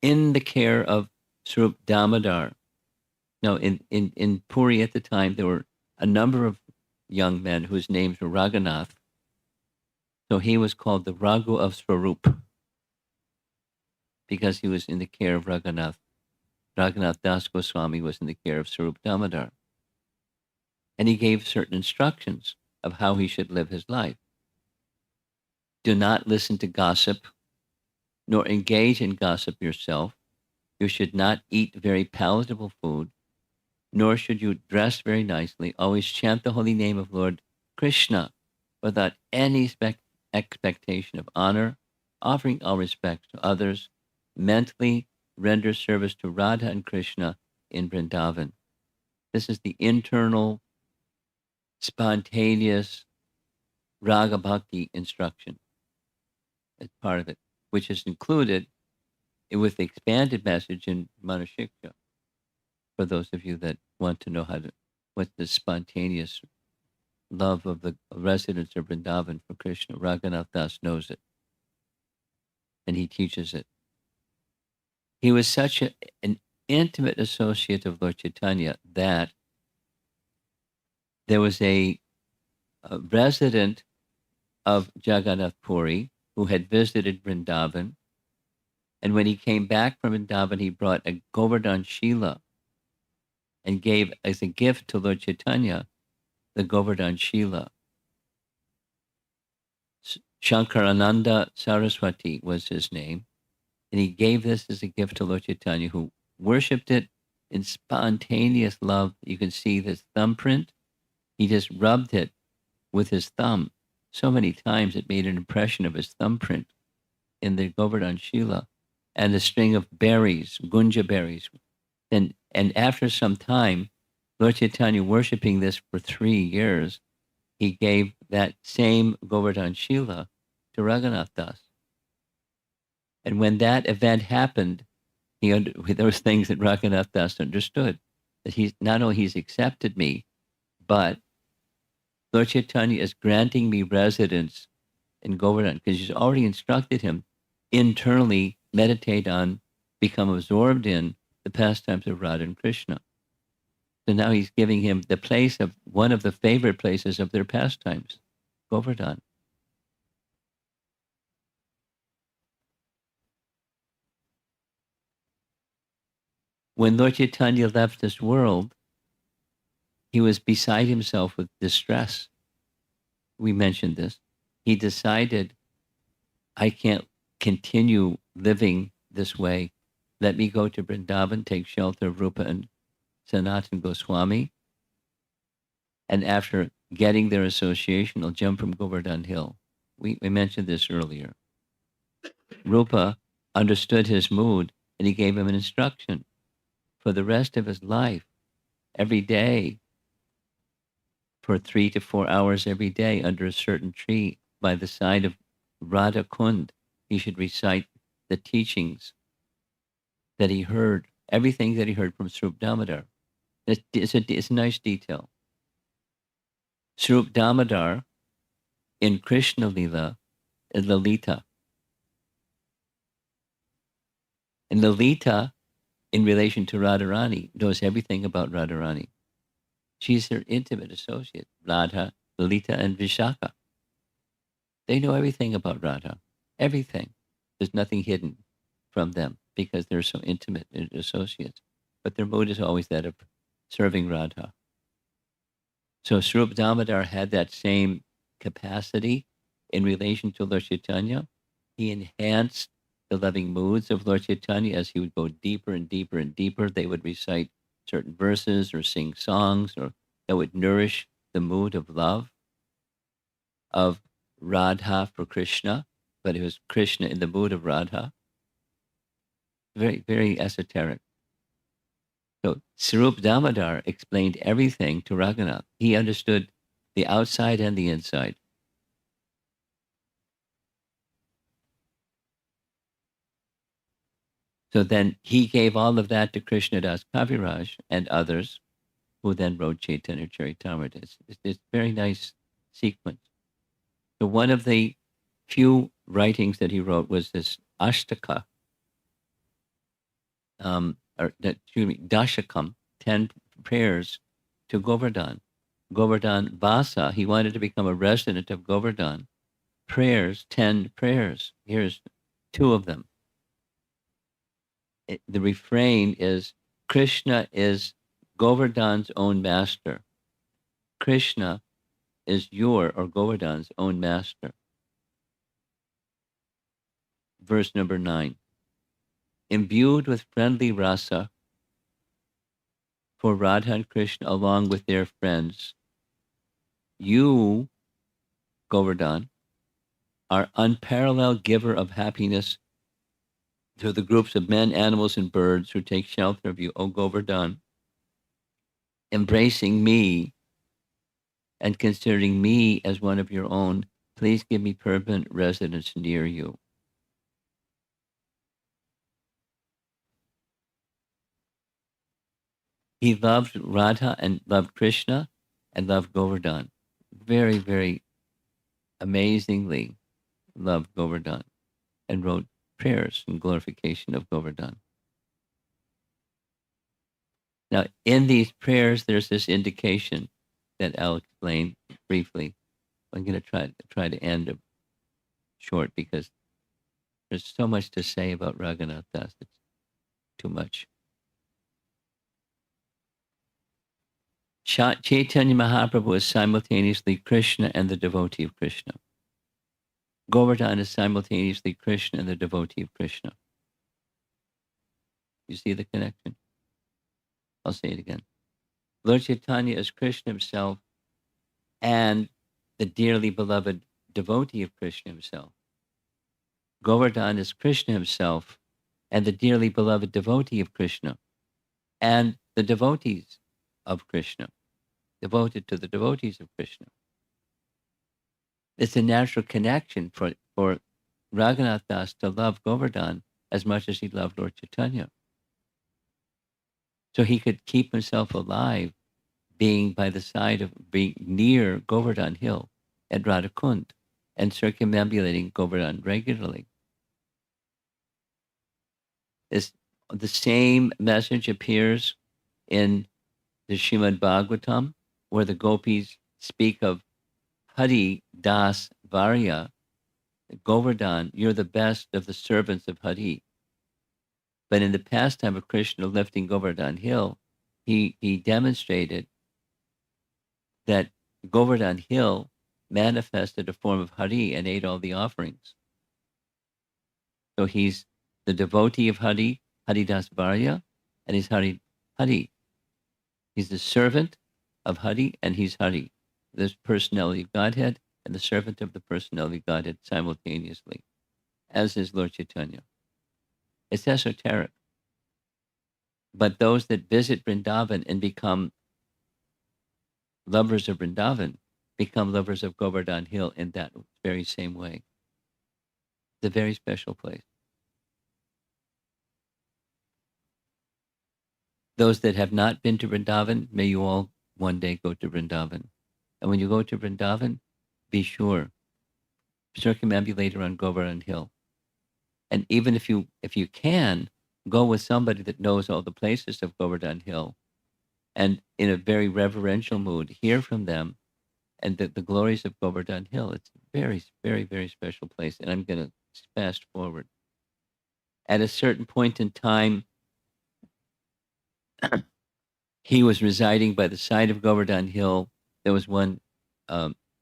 in the care of Swarup Damodar. Now, in Puri at the time, there were a number of young men whose names were Raghunath. So he was called the Raghu of Swarup because he was in the care of Raghunath. Raghunatha Dasa Goswami was in the care of Swarup Damodar. And he gave certain instructions of how he should live his life. Do not listen to gossip, nor engage in gossip yourself. You should not eat very palatable food, nor should you dress very nicely. Always chant the holy name of Lord Krishna without any expectation of honor, offering all respect to others. Mentally render service to Radha and Krishna in Vrindavan. This is the internal, spontaneous Raga Bhakti instruction as part of it, which is included with the expanded message in Manashiksha. For those of you that want to know what the spontaneous love of the residents of Vrindavan for Krishna, Raghunatha Das knows it, and he teaches it. He was such an intimate associate of Lord Chaitanya that there was a resident of Jagannath Puri who had visited Vrindavan, and when he came back from Vrindavan, he brought a Govardhan Shila and gave as a gift to Lord Chaitanya the Govardhan Shila. Shankarananda Saraswati was his name, and he gave this as a gift to Lord Chaitanya, who worshipped it in spontaneous love. You can see this thumbprint. He just rubbed it with his thumb so many times it made an impression of his thumbprint in the Govardhan Shila, and a string of berries, gunja berries. And after some time, Lord Chaitanya worshipping this for 3 years, he gave that same Govardhan Shila to Raghunath Das. And when that event happened, there was things that Raghunath Das understood, that he's not only he's accepted me, but Lord Chaitanya is granting me residence in Govardhan because he's already instructed him internally meditate on, become absorbed in the pastimes of Radha and Krishna. So now he's giving him the place of one of the favorite places of their pastimes, Govardhan. When Lord Chaitanya left this world, he was beside himself with distress. We mentioned this. He decided, I can't continue living this way. Let me go to Vrindavan, take shelter of Rupa and Sanatana Goswami. And after getting their association, I'll jump from Govardhan Hill. We mentioned this earlier. Rupa understood his mood and he gave him an instruction for the rest of his life, every day, for 3 to 4 hours every day under a certain tree by the side of Radha Kund. He should recite the teachings that he heard, everything that he heard from Swarup Damodar. It's a nice detail. Swarup Damodar in Krishna Lila is Lalita. And Lalita, in relation to Radharani, knows everything about Radharani. She's her intimate associate, Radha, Lalita, and Vishaka. They know everything about Radha, everything. There's nothing hidden from them because they're so intimate associates. But their mood is always that of serving Radha. So Swarup Damodar had that same capacity in relation to Lord Chaitanya. He enhanced the loving moods of Lord Chaitanya as he would go deeper and deeper and deeper. They would recite certain verses or sing songs or that would nourish the mood of love of Radha for Krishna, but it was Krishna in the mood of Radha. Very, very esoteric. So Swarup Damodar explained everything to Raghunath. He understood the outside and the inside. So then he gave all of that to Krishnadas Kaviraj and others who then wrote Chaitanya Charitamrita. It's a very nice sequence. So one of the few writings that he wrote was this Ashtaka, Dashakam, 10 prayers to Govardhan. Govardhan Vasa, he wanted to become a resident of Govardhan. Prayers, 10 prayers. Here's 2 of them. The refrain is, Krishna is Govardhan's own master. Krishna is your or Govardhan's own master. Verse number 9. Imbued with friendly rasa for Radha and Krishna along with their friends, you, Govardhan, are unparalleled giver of happiness to the groups of men, animals, and birds who take shelter of you, O Govardhan, embracing me and considering me as one of your own. Please give me permanent residence near you. He loved Radha and loved Krishna and loved Govardhan. Very, very amazingly loved Govardhan and wrote prayers in glorification of Govardhan. Now, in these prayers, there's this indication that I'll explain briefly. I'm going to try to end short because there's so much to say about Raghunatha Das. It's too much. Chaitanya Mahaprabhu is simultaneously Krishna and the devotee of Krishna. Govardhan is simultaneously Krishna and the devotee of Krishna. You see the connection? I'll say it again. Lord Chaitanya is Krishna himself and the dearly beloved devotee of Krishna himself. Govardhan is Krishna himself and the dearly beloved devotee of Krishna and the devotees of Krishna, devoted to the devotees of Krishna. It's a natural connection for Raghunatha Das to love Govardhan as much as he loved Lord Chaitanya. So he could keep himself alive being by the side of, being near Govardhan Hill at Radha Kund and circumambulating Govardhan regularly. Is the same message appears in the Srimad Bhagavatam, where the gopis speak of Hari Das Varya, Govardhan, you're the best of the servants of Hari. But in the pastime of Krishna lifting Govardhan hill, he demonstrated that Govardhan hill manifested a form of Hari and ate all the offerings. So he's the devotee of Hari, Haridas Varya, and he's Hari. He's the servant of Hari, and he's Hari. There's personality of Godhead and the servant of the personality of Godhead simultaneously, as is Lord Chaitanya. It's esoteric. But those that visit Vrindavan and become lovers of Vrindavan become lovers of Govardhan Hill in that very same way. It's a very special place. Those that have not been to Vrindavan, may you all one day go to Vrindavan. And when you go to Vrindavan, be sure, circumambulate around Govardhan Hill. And even if you can, go with somebody that knows all the places of Govardhan Hill, and in a very reverential mood, hear from them and the glories of Govardhan Hill. It's a very, very, very special place. And I'm going to fast forward. At a certain point in time, he was residing by the side of Govardhan Hill. There was one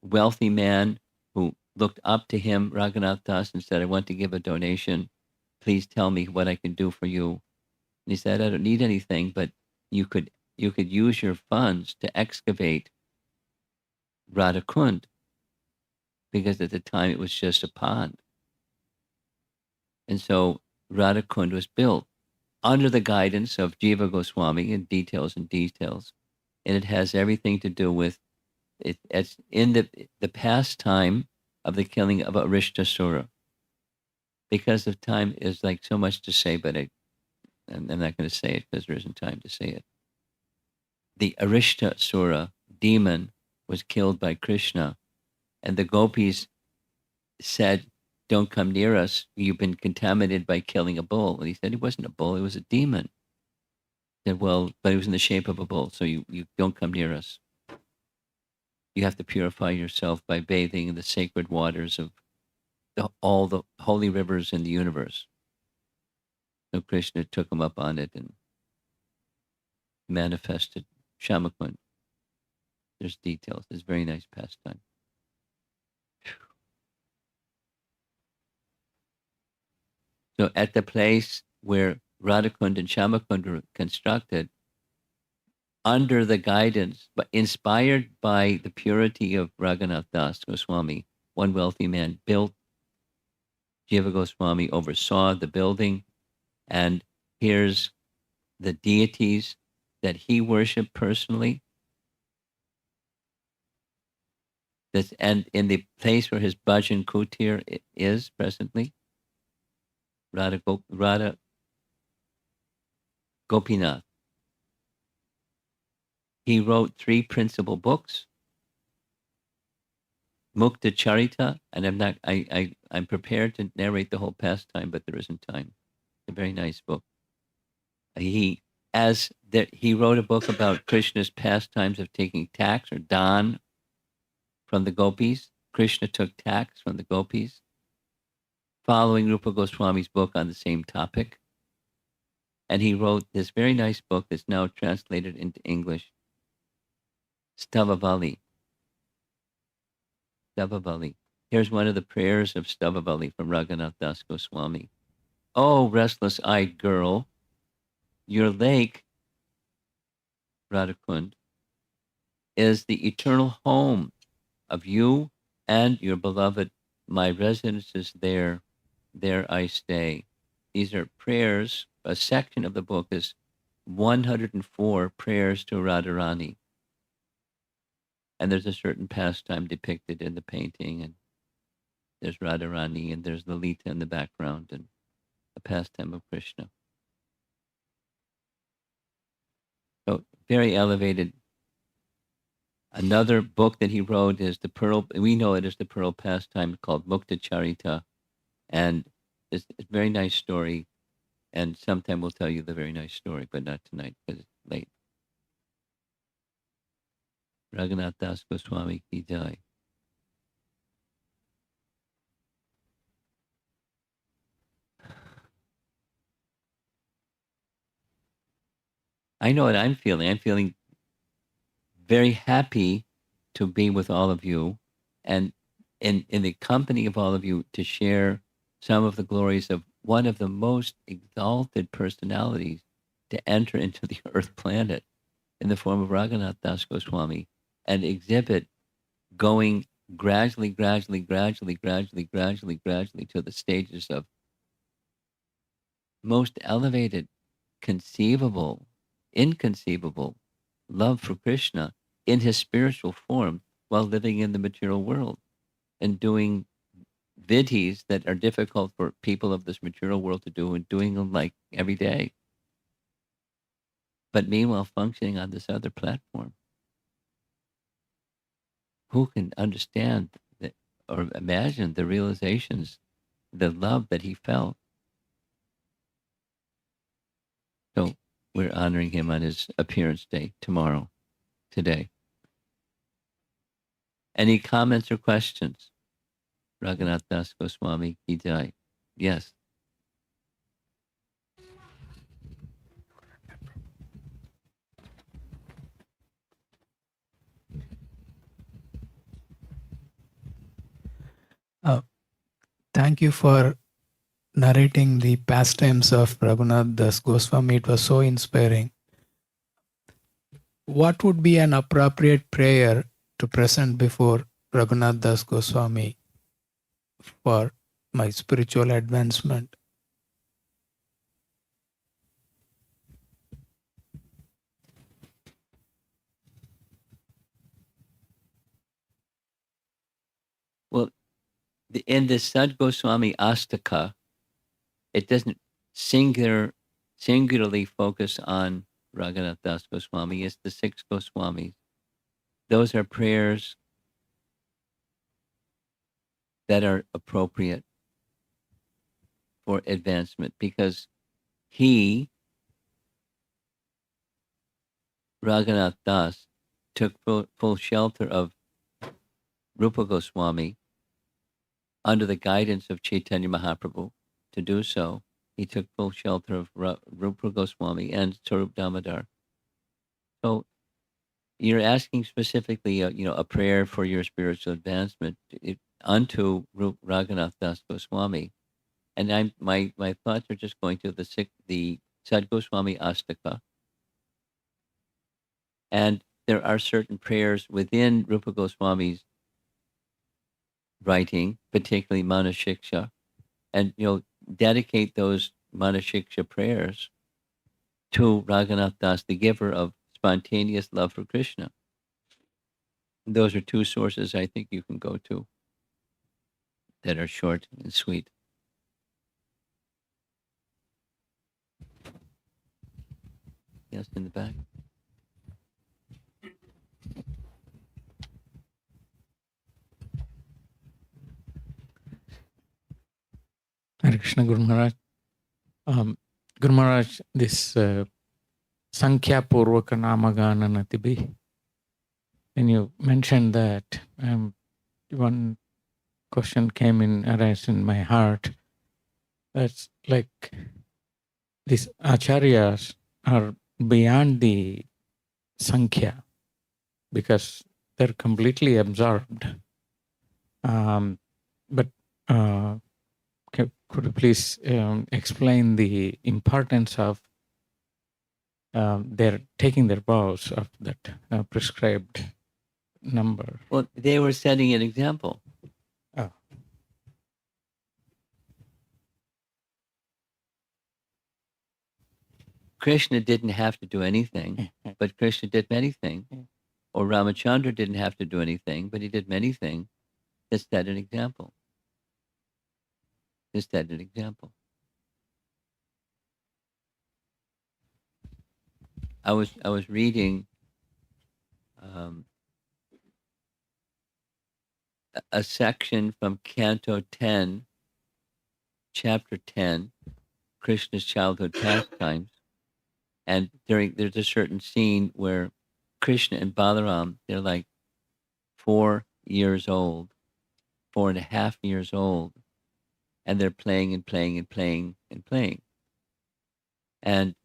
wealthy man who looked up to him, Raghunatha Dasa, and said, I want to give a donation. Please tell me what I can do for you. And he said, I don't need anything, but you could use your funds to excavate Radhakund, because at the time it was just a pond. And so Radhakund was built under the guidance of Jiva Goswami in details. And it has everything to do with it. It's in the pastime of the killing of Arishtasura. Because of time, is like so much to say, but I'm not going to say it because there isn't time to say it. The Arishtasura demon was killed by Krishna, and the gopis said, don't come near us. You've been contaminated by killing a bull. And he said, it wasn't a bull, it was a demon. He said, well, but it was in the shape of a bull, so you don't come near us. You have to purify yourself by bathing in the sacred waters of all the holy rivers in the universe. So Krishna took him up on it and manifested Shamakund. There's details. It's a very nice pastime. So at the place where Radhakund and Shamakund were constructed, under the guidance, but inspired by the purity of Raghunatha Dasa Goswami, one wealthy man built. Jiva Goswami oversaw the building, and here's the deities that he worshipped personally. And in the place where his bhajan kutir is presently, Radha Gopinath. He wrote 3 principal books, Mukta Charita, and I'm prepared to narrate the whole pastime, but there isn't time. It's a very nice book. He wrote a book about Krishna's pastimes of taking tax or dan from the gopis. Krishna took tax from the gopis, following Rupa Goswami's book on the same topic. And he wrote this very nice book that's now translated into English, Stavavali. Stavavali. Here's one of the prayers of Stavavali from Raghunatha Dasa Goswami. Oh, restless-eyed girl, your lake, Radhakund, is the eternal home of you and your beloved. My residence is there. There I stay. These are prayers. A section of the book is 104 prayers to Radharani. And there's a certain pastime depicted in the painting, and there's Radharani, and there's Lalita in the background, and a pastime of Krishna. So very elevated. Another book that he wrote is the Pearl. We know it as the Pearl pastime, called Mukta Charita, and it's a very nice story. And sometime we'll tell you the very nice story, but not tonight because it's late. Raghunatha Dasa Goswami ki jai. I know what I'm feeling. I'm feeling very happy to be with all of you and in the company of all of you to share some of the glories of one of the most exalted personalities to enter into the earth planet in the form of Raghunatha Dasa Goswami and exhibit going gradually to the stages of most elevated, conceivable, inconceivable love for Krishna in his spiritual form while living in the material world and doing vidhis that are difficult for people of this material world to do and doing them like every day. But meanwhile, functioning on this other platform. Who can understand that, or imagine the realizations, the love that he felt? So we're honoring him on his appearance day today. Any comments or questions? Raghunatha Dasa Goswami ki jai. Yes. Thank you for narrating the pastimes of Raghunatha Das Goswami. It was so inspiring. What would be an appropriate prayer to present before Raghunatha Das Goswami for my spiritual advancement? Well, in the Sad Goswami Astaka, it doesn't singularly focus on Raghunatha Das Goswami. It's the 6 Goswamis. Those are prayers that are appropriate for advancement because he, Raghunath Das, took full shelter of Rupa Goswami under the guidance of Chaitanya Mahaprabhu. To do so, he took full shelter of Rupa Goswami and Sarup Damodar. So you're asking specifically, a prayer for your spiritual advancement unto Raghunath Das Goswami. And my thoughts are just going to the Sad Goswami Astaka. And there are certain prayers within Rupa Goswami's writing, particularly Manashiksha, and dedicate those Manashiksha prayers to Raghunath Das, the giver of spontaneous love for Krishna. Those are 2 sources I think you can go to that are short and sweet. Yes, in the back. Hare Krishna, Guru Maharaj. Guru Maharaj, this Sankhya Purvaka Namagana Natibi, when you mentioned that, one question came in, arose in my heart. That's like these acharyas are beyond the Sankhya because they're completely absorbed. But could you please explain the importance of their taking their vows of that prescribed number? Well, they were setting an example. Oh. Krishna didn't have to do anything, but Krishna did many things. Or Ramachandra didn't have to do anything, but he did many things that set an example. Just set an example. I was reading a section from Canto 10, Chapter 10, Krishna's childhood pastimes. And there's a certain scene where Krishna and Balaram, they're like 4 years old, 4.5 years old, and they're playing and playing and playing and playing. And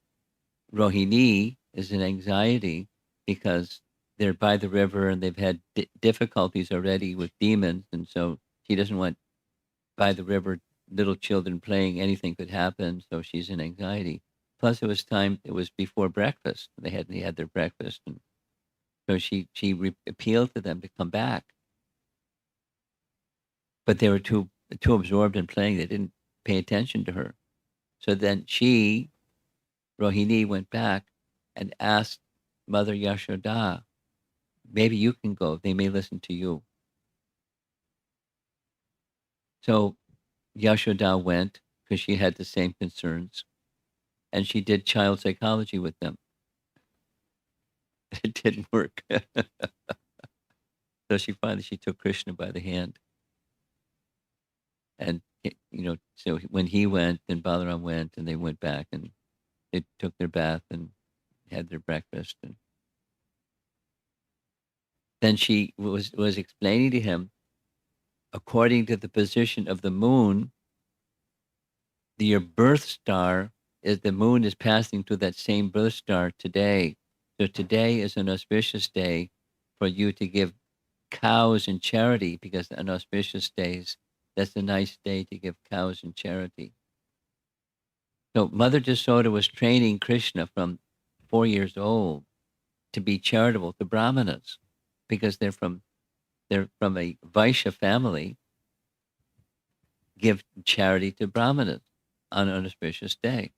Rohini is in anxiety because they're by the river and they've had difficulties already with demons, and so she doesn't want by the river little children playing. Anything could happen, so she's in anxiety. Plus, it was before breakfast. They hadn't had their breakfast, and so she appealed to them to come back, but they were too absorbed in playing. They didn't pay attention to her. So then Rohini, went back and asked Mother Yashoda, maybe you can go. They may listen to you. So Yashoda went because she had the same concerns, and she did child psychology with them. It didn't work. So she took Krishna by the hand. And, so when he went, then Balaram went, and they went back, and they took their bath and had their breakfast. And then she was explaining to him, according to the position of the moon, your birth star is the moon is passing through that same birth star today. So today is an auspicious day for you to give cows in charity, because on auspicious days, that's a nice day to give cows in charity. So Mother Jasoda was training Krishna from 4 years old to be charitable to Brahmanas, because they're from a Vaishya family. Give charity to Brahmanas on an auspicious day.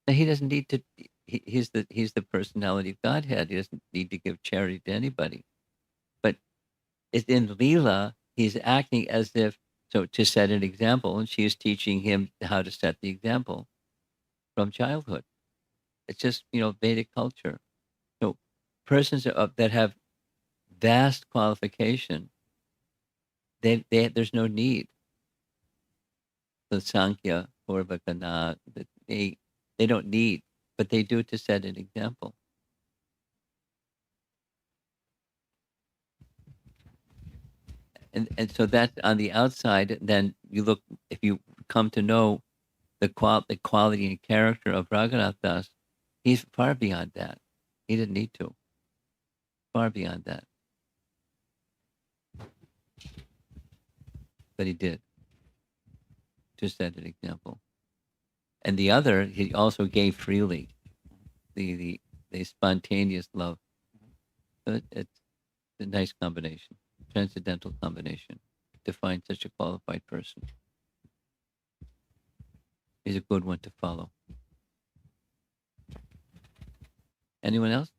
Now he doesn't need to. He's the personality of Godhead. He doesn't need to give charity to anybody. But it's in Leela, he's acting as if to set an example, and she is teaching him how to set the example from childhood. It's just Vedic culture. So persons that have vast qualification, there's no need. The Sankhya or Vakana, they don't need, but they do to set an example. And so that's on the outside. Then you look, if you come to know the quality and character of Raghunatha Das, he's far beyond that. He didn't need to. Far beyond that. But he did, to set an example. And the other, he also gave freely, the spontaneous love. So it's a nice combination, transcendental combination, to find such a qualified person. He's a good one to follow. Anyone else?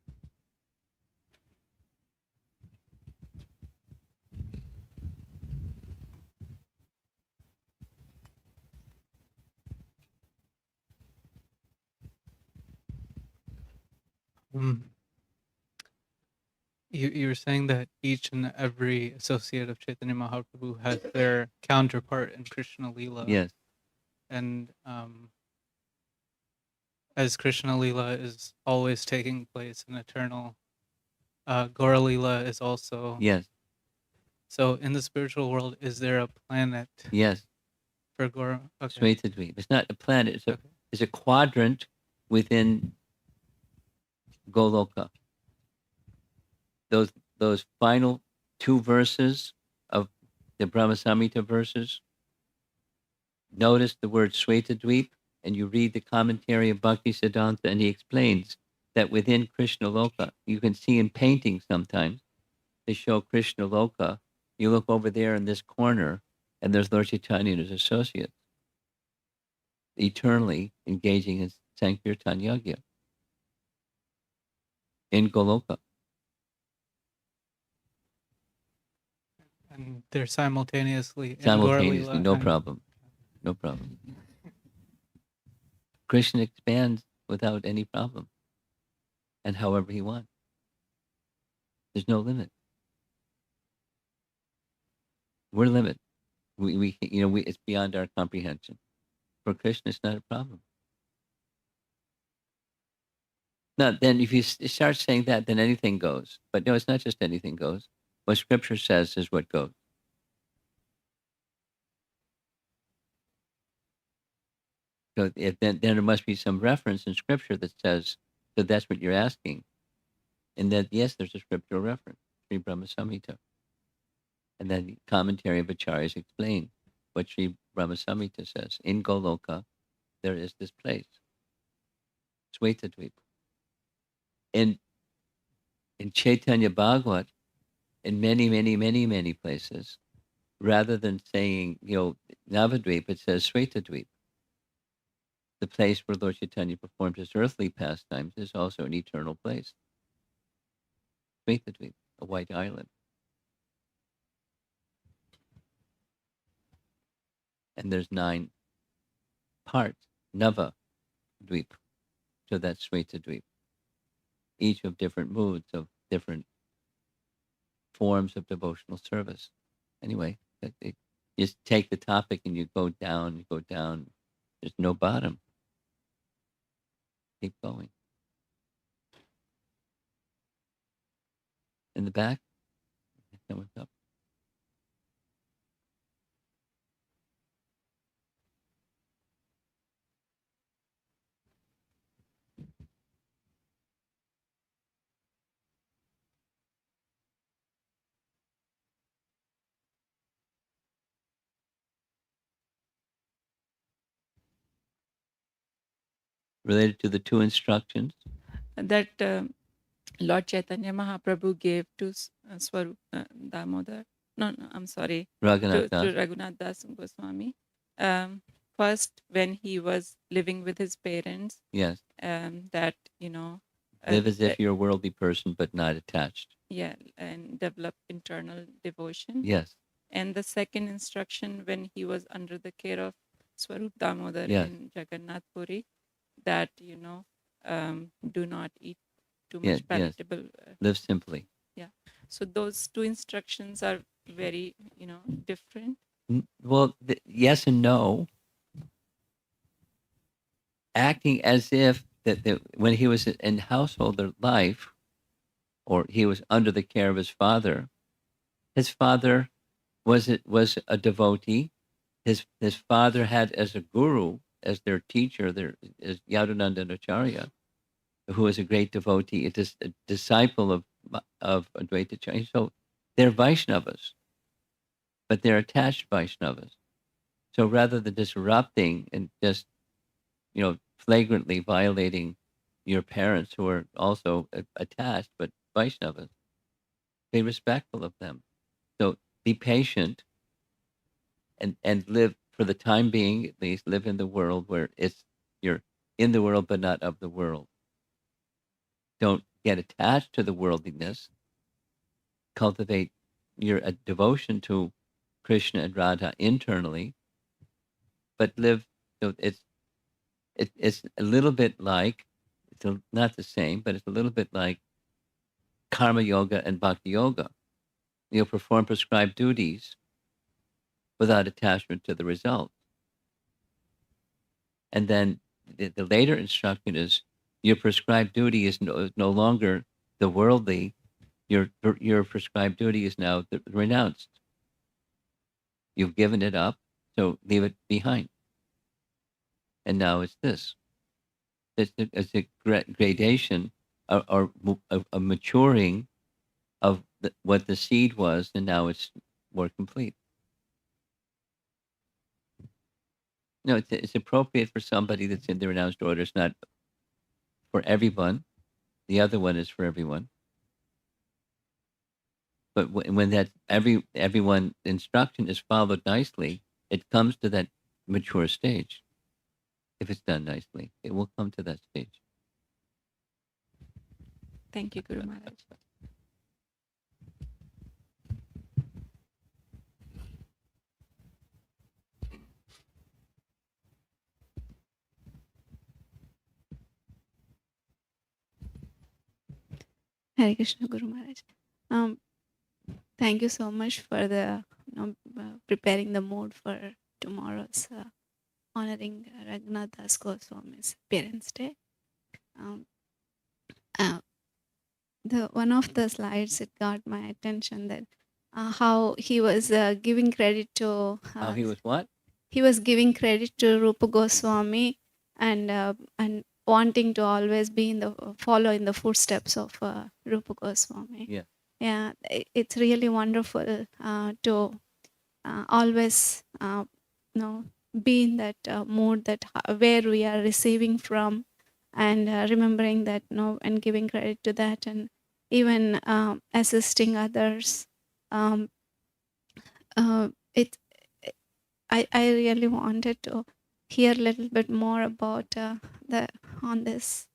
You were saying that each and every associate of Chaitanya Mahaprabhu has their counterpart in Krishna Leela. Yes. And as Krishna Leela is always taking place in eternal, Gaura Leela is also. Yes. So in the spiritual world, is there a planet? Yes. For Gaura? Okay. Shvetadvip. It's not a planet. It's a quadrant within Goloka. Those final 2 verses of the Brahma Samhita verses, notice the word Shvetadvip, and you read the commentary of Bhakti Siddhanta, and he explains that within Krishna Loka, you can see in paintings sometimes, they show Krishna Loka. You look over there in this corner, and there's Lord Chaitanya and his associates, eternally engaging in Sankirtan Yagya in Goloka. And they're simultaneously in Simultaneously, Gaura Leela no problem. No problem. Krishna expands without any problem, and however he wants. There's no limit. We're limited. We it's beyond our comprehension. For Krishna, it's not a problem. Now, then if you start saying that, then anything goes. But no, it's not just anything goes. What Scripture says is what goes. So then there must be some reference in Scripture that says, so that's what you're asking. And that, yes, there's a scriptural reference, Sri Brahma Samhita. And then the commentary of Acharyas explain what Sri Brahma Samhita says. In Goloka, there is this place, Swetadvip. In Chaitanya Bhagavat, in many, many, many, many places, rather than saying, Navadvip, it says Swetadvip. The place where Lord Chaitanya performed his earthly pastimes is also an eternal place. Swetadvip, a white island. And there's 9 parts, Nava Dvip, so that's Swetadvip. Each of different moods, of different forms of devotional service. Anyway, you just take the topic and you go down. There's no bottom. Keep going. In the back, someone's up. Related to the 2 instructions? That Lord Chaitanya Mahaprabhu gave to Swarup Damodar. No, I'm sorry. Raghunatha To Das. Raghunatha Dasa Goswami. First, when he was living with his parents, Yes. that, Live as if you're a worldly person, but not attached. Yeah, and develop internal devotion. Yes. And the second instruction, when he was under the care of Swarup Damodar in Jagannath Puri, that, do not eat too much palatable. Live simply. Yeah. So those 2 instructions are very, different. Well, yes and no. Acting as if that when he was in householder life, or he was under the care of his father was a devotee. His father had as a guru, as their teacher, is Yadunandan Acharya, who is a great devotee. It is a disciple of Advaita Acharya. So they're Vaishnavas, but they're attached Vaishnavas. So rather than disrupting and just, flagrantly violating your parents who are also attached, but Vaishnavas, be respectful of them. So be patient and live, for the time being at least, live in the world where you're in the world but not of the world. Don't get attached to the worldliness. Cultivate your devotion to Krishna and Radha internally, but live. So it's a little bit like, not the same, but it's a little bit like karma yoga and bhakti yoga. You'll perform prescribed duties without attachment to the result. And then the later instruction is your prescribed duty is no longer the worldly. Your prescribed duty is now renounced. You've given it up, so leave it behind. And now it's this. It's a gradation or a maturing of what the seed was, and now it's more complete. No, it's appropriate for somebody that's in the renounced order. It's not for everyone. The other one is for everyone. But when that everyone instruction is followed nicely, it comes to that mature stage. If it's done nicely, it will come to that stage. Thank you, Guru Maharaj. Hare Krishna, Guru Maharaj. Thank you so much for the preparing the mood for tomorrow's honoring Raghunatha Dasa Goswami's Parents' Day. Um, uh, one of the slides, it got my attention that how he was giving credit to How he was what? he was giving credit to Rupa Goswami and wanting to always be in the follow in the footsteps of Rupa Goswami. Yeah. Yeah, it's really wonderful to always be in that mood that where we are receiving from, and remembering that and giving credit to that, and even assisting others. Um, it I really wanted to hear a little bit more about on this,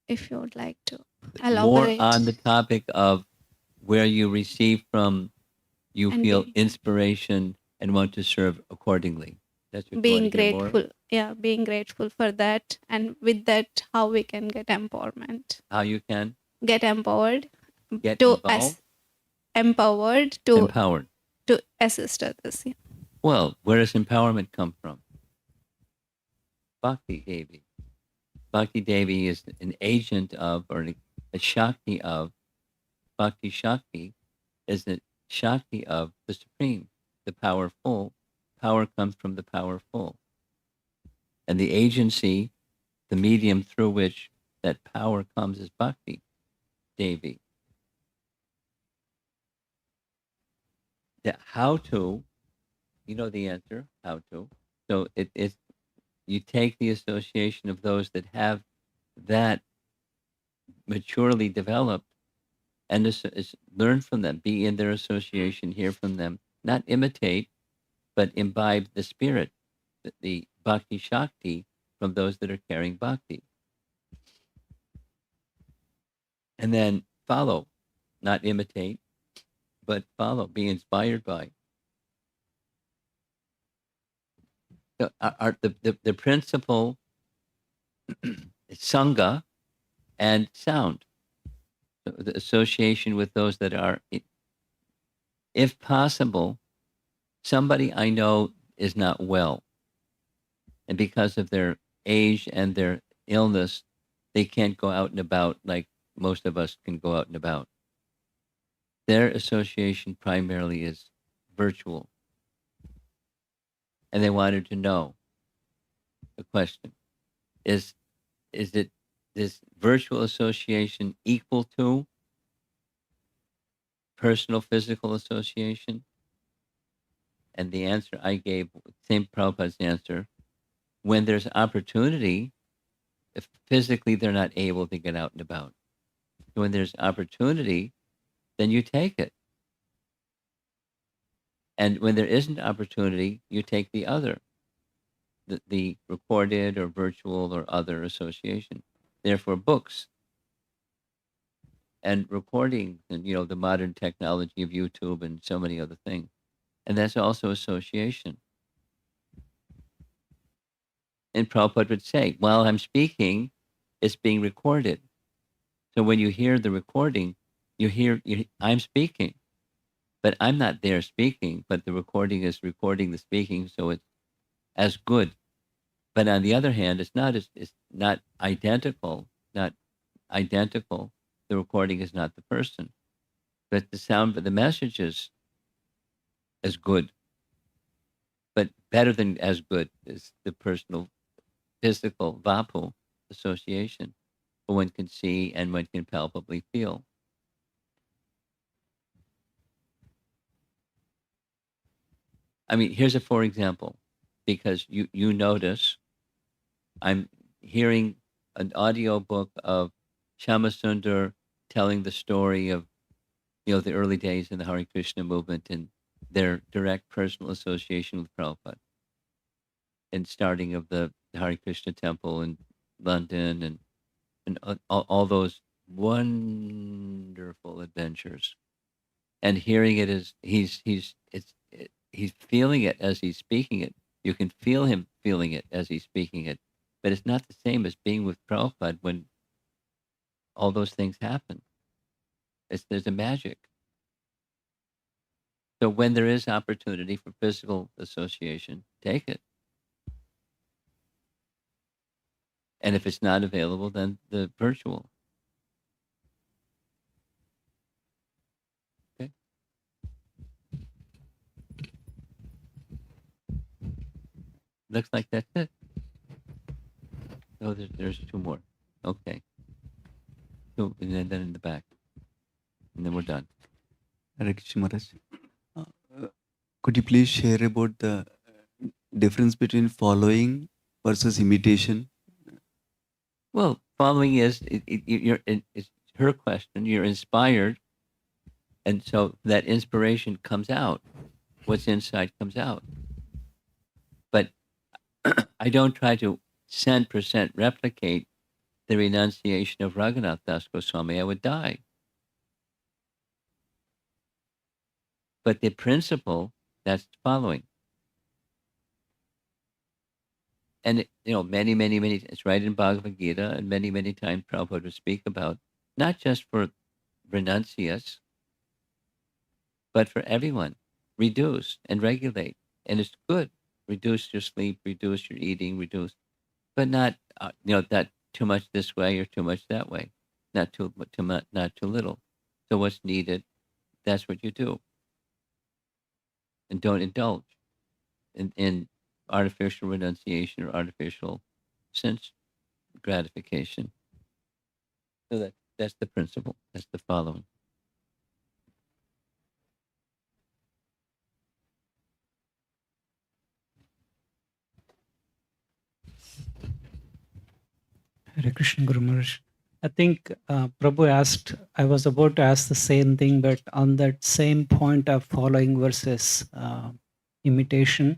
if you would like to elaborate. More on the topic of where you receive from, you And feel be- inspiration and want to serve accordingly. That's what being you want to hear more? grateful, yeah, being grateful for that, and with that, how we can get empowerment, How you can get empowered, get to involved, empowered to empowered. to assist others. Yeah. Well, where does empowerment come from? Bhakti Devi. Bhakti Devi is an agent of, or a Shakti of, Bhakti Shakti is the Shakti of the Supreme, the powerful. Power comes from the powerful. And the agency, the medium through which that power comes, is Bhakti Devi. How to, you know the answer, how to. So it's, you take the association of those that have that maturely developed and learn from them, be in their association, hear from them, not imitate, but imbibe the spirit, the Bhakti Shakti from those that are carrying Bhakti. And then follow, not imitate, but follow, be inspired by. So the principle is Sangha and sound. So the association with those that are, if possible, somebody I know is not well, and because of their age and their illness, they can't go out and about like most of us can go out and about. Their association primarily is virtual. And they wanted to know the question, is it this virtual association equal to personal physical association? And the answer I gave, same Prabhupada's answer, when there's opportunity, if physically they're not able to get out and about. When there's opportunity, then you take it. And when there isn't opportunity, you take the other, the recorded or virtual or other association. Therefore, books and recordings and, the modern technology of YouTube and so many other things. And that's also association. And Prabhupada would say, while I'm speaking, it's being recorded. So when you hear the recording, I'm speaking. But I'm not there speaking, but the recording is recording the speaking, so it's as good. But on the other hand, it's not identical. Not identical. The recording is not the person, but the sound, but the message is as good. But better than as good is the personal, physical vapu association, where one can see and one can palpably feel. I mean, here's a for example, because you notice I'm hearing an audio book of Shamasundar telling the story of, the early days in the Hare Krishna movement and their direct personal association with Prabhupada and starting of the Hare Krishna temple in London and all those wonderful adventures. And hearing it as he's feeling it as he's speaking it. You can feel him feeling it as he's speaking it. But it's not the same as being with Prabhupada when all those things happen. There's a magic. So when there is opportunity for physical association, take it. And if it's not available, then the virtual. Okay. Looks like that's it. Oh, there's two more. Okay. Two, and then in the back. And then we're done. Hare Krishna Maharaj. Could you please share about the difference between following versus imitation? Well, following is it's her question. You're inspired, and so that inspiration comes out. What's inside comes out. But I don't try to 100% replicate the renunciation of Raghunatha Dasa Goswami. I would die. But the principle, that's following. And, many, many, many, it's right in Bhagavad Gita, and many, many times Prabhupada would speak about, not just for renunciates, but for everyone. Reduce and regulate. And it's good. Reduce your sleep, reduce your eating, but not, that too much this way or too much that way. Not too much, not too little. So what's needed, that's what you do. And don't indulge in artificial renunciation or artificial sense gratification. So that's the principle. That's the following. Hare Krishna Guru Maharaj. I think Prabhu asked, I was about to ask the same thing, but on that same point of following versus imitation.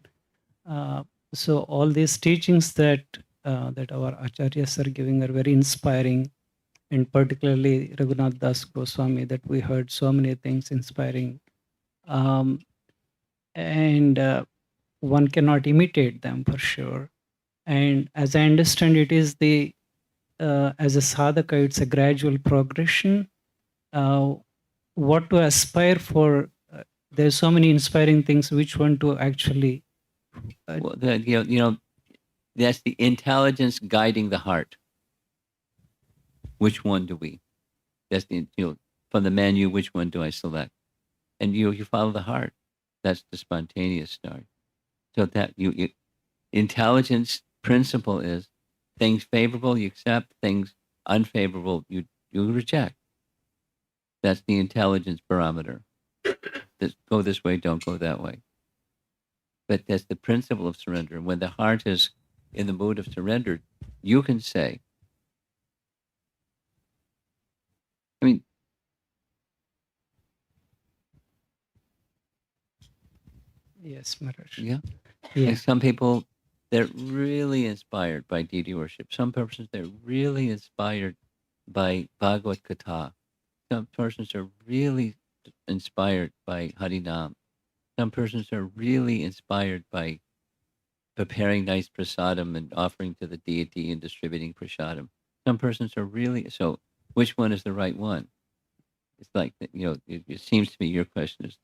So all these teachings that our acharyas are giving are very inspiring, and particularly Raghunatha Dasa Goswami, that we heard so many things inspiring. And one cannot imitate them for sure. And as I understand, it is as a sadhaka, it's a gradual progression. What to aspire for? There's so many inspiring things. Which one to actually? Well, that's the intelligence guiding the heart. Which one do we? That's the from the menu. Which one do I select? And you follow the heart. That's the spontaneous start. So that you intelligence principle is things favorable you accept, things unfavorable you reject. That's the intelligence barometer. Go this way, don't go that way. But that's the principle of surrender. And when the heart is in the mood of surrender, you can say, Yes, Maharaj. Yeah. Yeah. Like some people, they're really inspired by deity worship. Some persons, they're really inspired by Bhagavad Gita. Some persons are really inspired by Harinam. Some persons are really inspired by preparing nice prasadam and offering to the deity and distributing prasadam. Some persons are really, so which one is the right one? It's like, it seems to me your question is,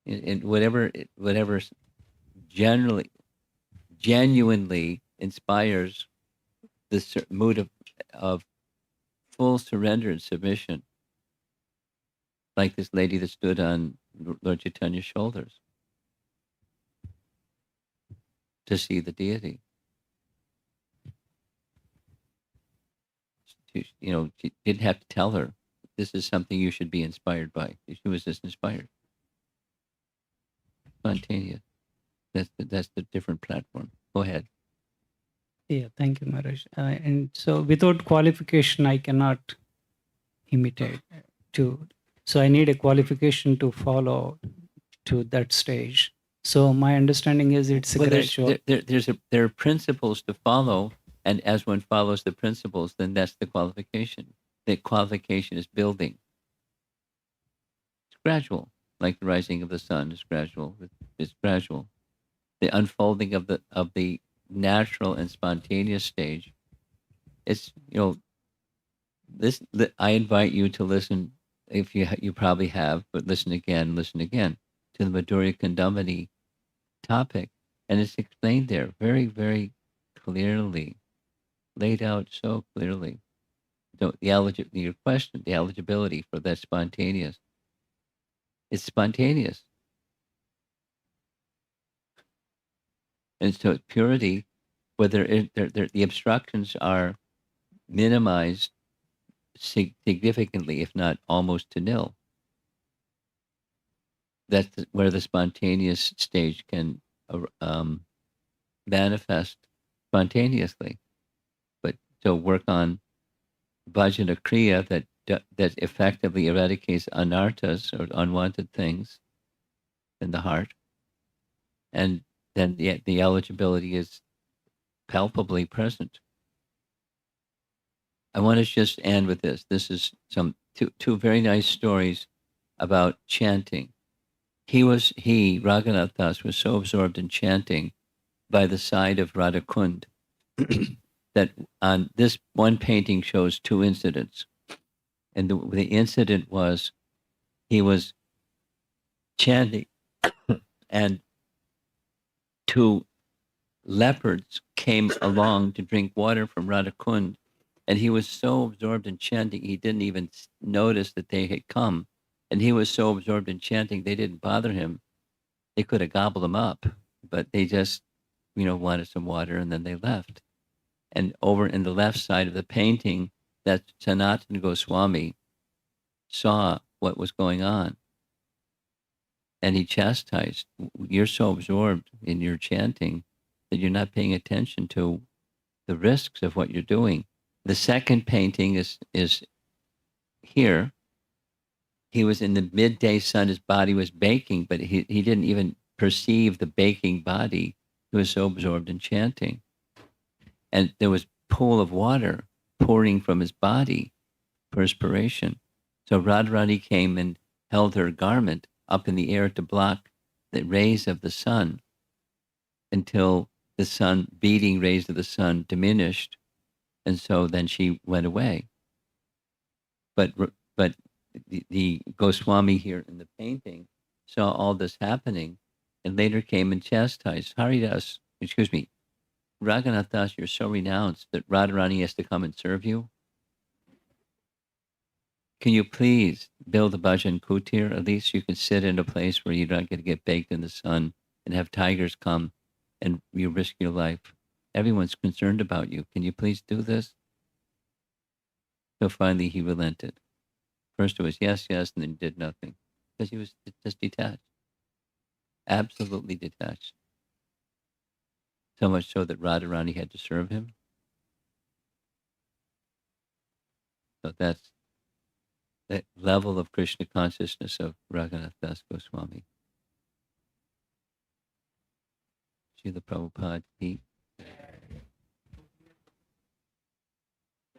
in whatever genuinely inspires this mood of full surrender and submission, like this lady that stood on Lord Chaitanya's shoulders to see the deity. She didn't have to tell her, this is something you should be inspired by. She was just inspired. Spontaneous. That's the different platform. Go ahead. Yeah, thank you, Maharaj. And so without qualification, I cannot imitate so I need a qualification to follow to that stage. So my understanding is it's gradual. There are principles to follow, and as one follows the principles, then that's the qualification. The qualification is building. It's gradual, like the rising of the sun is gradual. It's gradual. The unfolding of the natural and spontaneous stage. It's I invite you to listen. If you probably have, but listen again to the Madhurya Kandamani topic, and it's explained there very, very clearly. laid out so clearly. Your question, the eligibility for that spontaneous. It's spontaneous. And so purity, whether the obstructions are minimized significantly, if not almost to nil. That's where the spontaneous stage can manifest spontaneously. But to work on bhajana kriya that effectively eradicates anarthas or unwanted things in the heart, and then the eligibility is palpably present. I want to just end with this. This is two very nice stories about chanting. Raghunatha Das, was so absorbed in chanting by the side of Radhakund that on this one painting shows two incidents. And the incident was he was chanting and two leopards came along to drink water from Radhakund. And he was so absorbed in chanting, he didn't even notice that they had come. And he was so absorbed in chanting, they didn't bother him. They could have gobbled him up, but they just, wanted some water and then they left. And over in the left side of the painting, that Sanatana Goswami saw what was going on. And he chastised, you're so absorbed in your chanting that you're not paying attention to the risks of what you're doing. The second painting is here. He was in the midday sun, his body was baking, but he didn't even perceive the baking body. He was so absorbed in chanting. And there was a pool of water pouring from his body, perspiration. So Radharani came and held her garment up in the air to block the rays of the sun until the beating rays of the sun diminished. And so then she went away. But the Goswami here in the painting saw all this happening and later came and chastised. Raghunatha Das, you're so renounced that Radharani has to come and serve you. Can you please build a bhajan kutir? At least you can sit in a place where you're not going to get baked in the sun and have tigers come and you risk your life. Everyone's concerned about you. Can you please do this? So finally he relented. First it was yes, and then he did nothing. Because he was just detached. Absolutely detached. So much so that Radharani had to serve him. So that's that level of Krishna consciousness of Raghunatha Das Goswami. Srila Prabhupada,